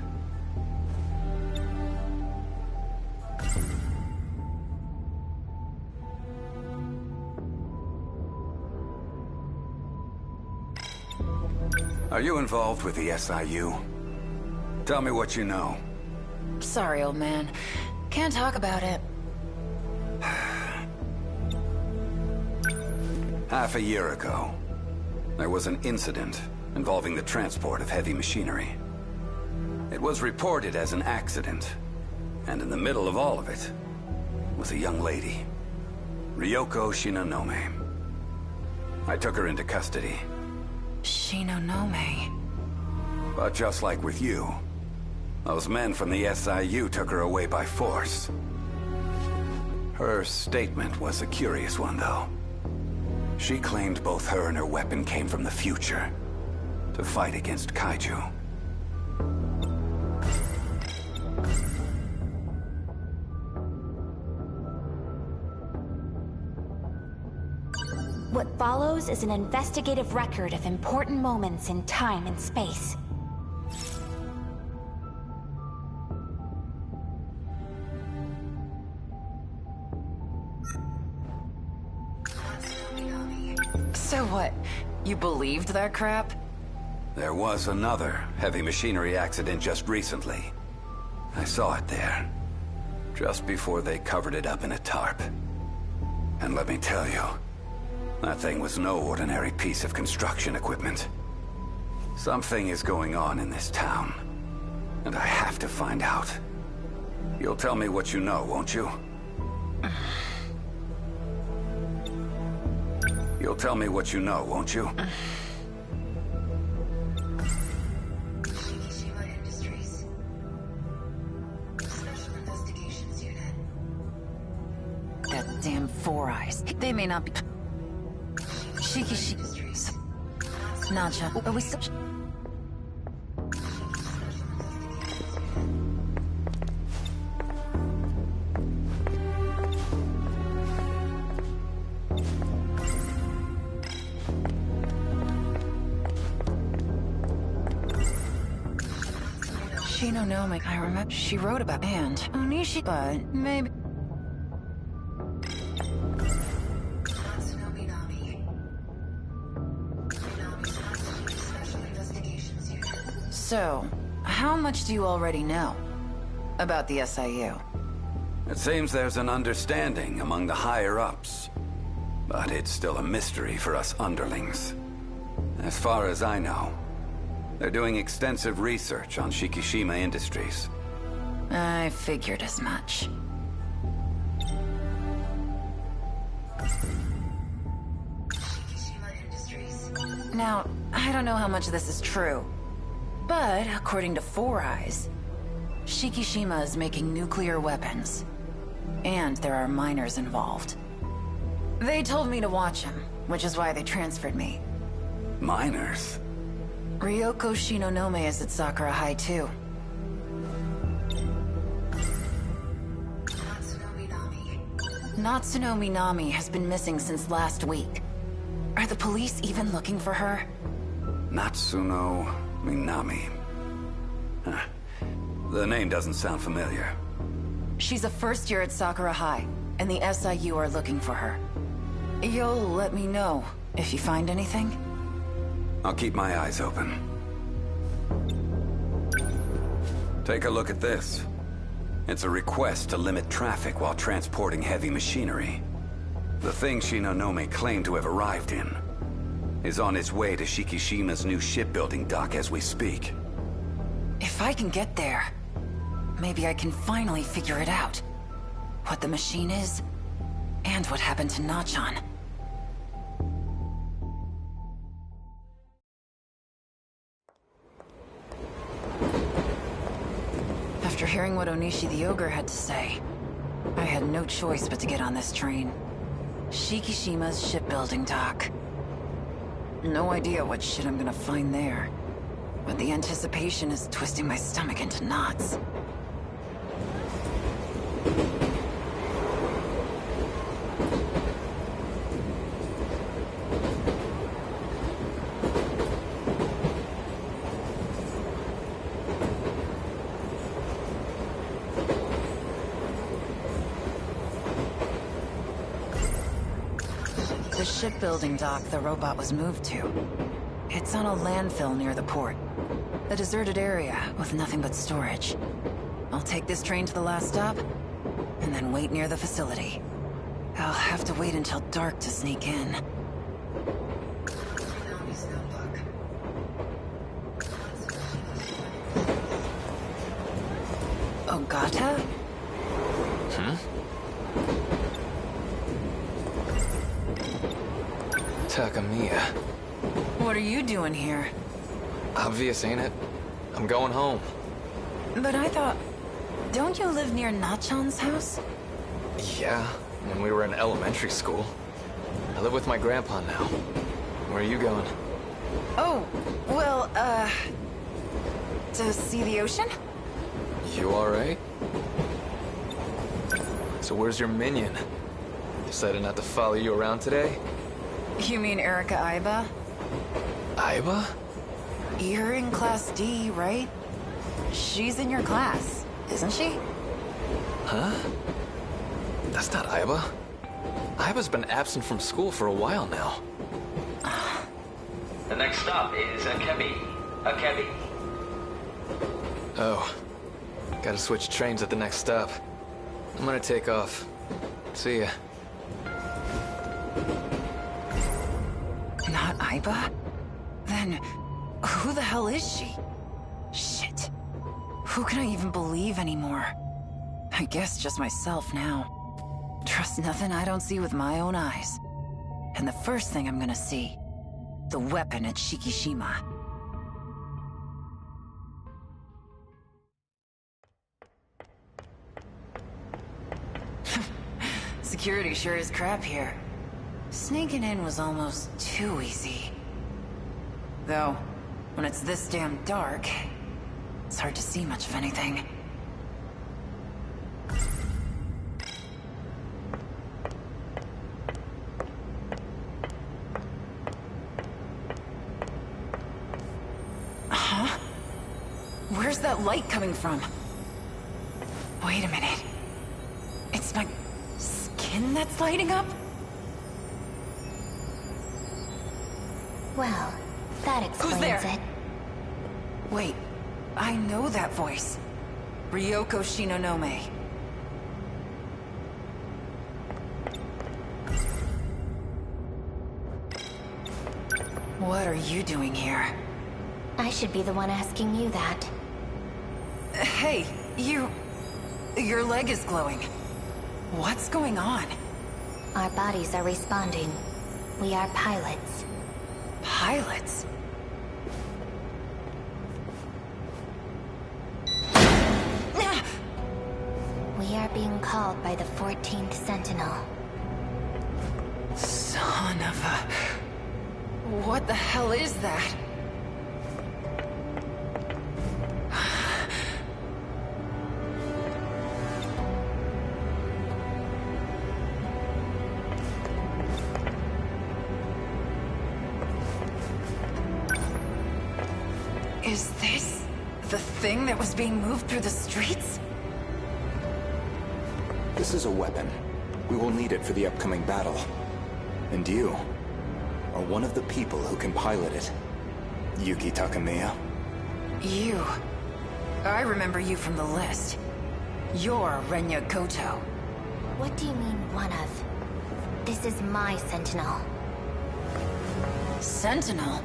Are you involved with the SIU? Tell me what you know. Sorry, old man. Can't talk about it. Half a year ago, there was an incident involving the transport of heavy machinery. It was reported as an accident, and in the middle of all of it was a young lady, Ryoko Shinonome. I took her into custody. Shinonome. But just like with you, those men from the SIU took her away by force. Her statement was a curious one, though. She claimed both her and her weapon came from the future, to fight against kaiju. What follows is an investigative record of important moments in time and space. So what? You believed that crap? There was another heavy machinery accident just recently. I saw it there, just before they covered it up in a tarp. And let me tell you, that thing was no ordinary piece of construction equipment. Something is going on in this town, and I have to find out. You'll tell me what you know, won't you? You'll tell me what you know, won't you? Industries. Special Investigations Unit. That damn Four Eyes. They may not be... Shiki. Naja, are we still... Shinonome, I remember she wrote about and Onishi, but maybe... So, how much do you already know about the SIU? It seems there's an understanding among the higher-ups, but it's still a mystery for us underlings. As far as I know, they're doing extensive research on Shikishima Industries. I figured as much. Now, I don't know how much of this is true, but according to Four Eyes, Shikishima is making nuclear weapons, and there are miners involved. They told me to watch him, which is why they transferred me. Miners? Ryoko Shinonome is at Sakura High too. Natsuno Minami has been missing since last week. Are the police even looking for her? Natsuno Minami. Huh. The name doesn't sound familiar. She's a first year at Sakura High, and the SIU are looking for her. You'll let me know if you find anything? I'll keep my eyes open. Take a look at this. It's a request to limit traffic while transporting heavy machinery. The thing Shinonome claimed to have arrived in is on its way to Shikishima's new shipbuilding dock as we speak. If I can get there, maybe I can finally figure it out. What the machine is, and what happened to Nachan. After hearing what Onishi the Ogre had to say, I had no choice but to get on this train. Shikishima's shipbuilding dock. No idea what shit I'm gonna find there, but the anticipation is twisting my stomach into knots. The shipbuilding dock the robot was moved to. It's on a landfill near the port. A deserted area with nothing but storage. I'll take this train to the last stop, and then wait near the facility. I'll have to wait until dark to sneak in. Ogata? Takamiya. What are you doing here? Obvious, ain't it? I'm going home. But I thought... Don't you live near Nachan's house? Yeah, when we were in elementary school. I live with my grandpa now. Where are you going? Oh, well, to see the ocean? You alright? So where's your minion? Decided not to follow you around today? You mean Erika Aiba? Aiba? You're in Class D, right? She's in your class, isn't she? Huh? That's not Aiba. Aiba's been absent from school for a while now. The next stop is Akebi. Akebi. Oh. Gotta switch trains at the next stop. I'm gonna take off. See ya. Not Aiba? Then, who the hell is she? Shit. Who can I even believe anymore? I guess just myself now. Trust nothing I don't see with my own eyes. And the first thing I'm gonna see, the weapon at Shikishima. Security sure is crap here. Sneaking in was almost too easy. Though, when it's this damn dark, it's hard to see much of anything. Huh? Where's that light coming from? Wait a minute. It's my skin that's lighting up? Well, that explains Who's there? it. Wait, I know that voice. Ryoko Shinonome. What are you doing here? I should be the one asking you that. Hey, your leg is glowing. What's going on? Our bodies are responding. We are pilots. Pilots? We are being called by the 14th Sentinel. Son of a... What the hell is that? Is this the thing that was being moved through the streets? This is a weapon. We will need it for the upcoming battle. And you are one of the people who can pilot it. Yuki Takamiya. You. I remember you from the list. You're Renya Koto. What do you mean, one of? This is my Sentinel. Sentinel?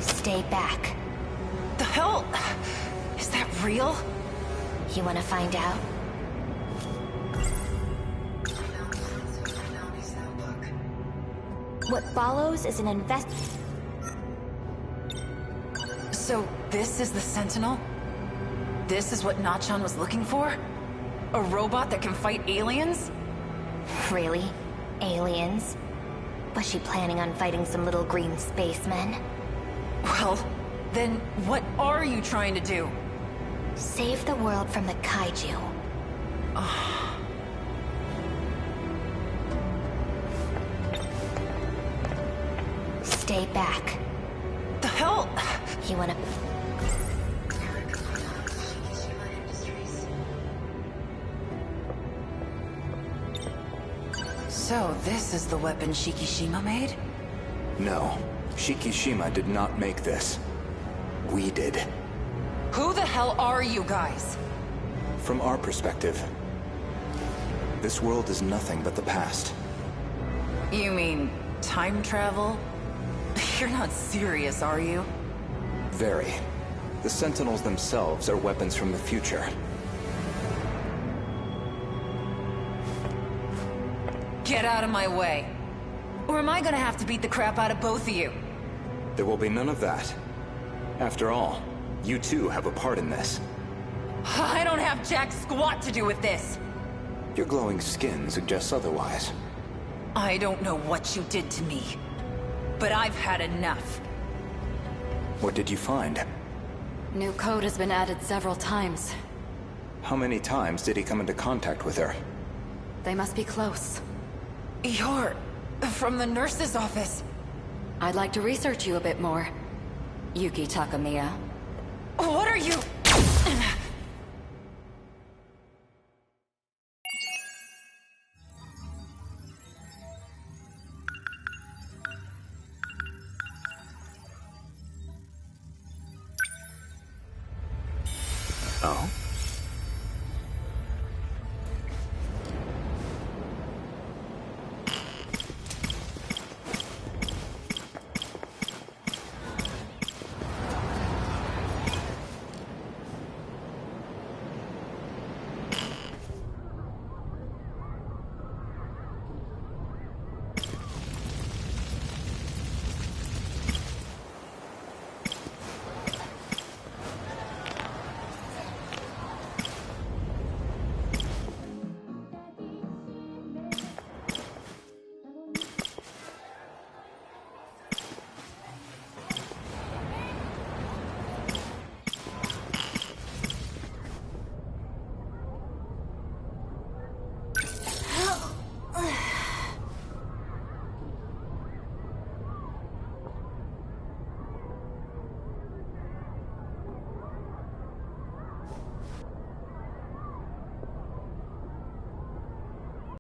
Stay back. The hell? Is that real? You want to find out? What follows is an So, this is the Sentinel? This is what Nachan was looking for? A robot that can fight aliens? Really? Aliens? Was she planning on fighting some little green spacemen? Well, then what are you trying to do? Save the world from the kaiju. Stay back. The hell? You wanna... So, this is the weapon Shikishima made? No. Shikishima did not make this. We did. Who the hell are you guys? From our perspective, this world is nothing but the past. You mean Time travel? You're not serious, are you? Very. The Sentinels themselves are weapons from the future. Get out of my way. Or am I gonna have to beat the crap out of both of you? There will be none of that. After all, you too have a part in this. I don't have jack squat to do with this. Your glowing skin suggests otherwise. I don't know what you did to me, but I've had enough. What did you find? New code has been added several times. How many times did he come into contact with her? They must be close. You're from the nurse's office. I'd like to research you a bit more, Yuki Takamiya. What are you? Oh?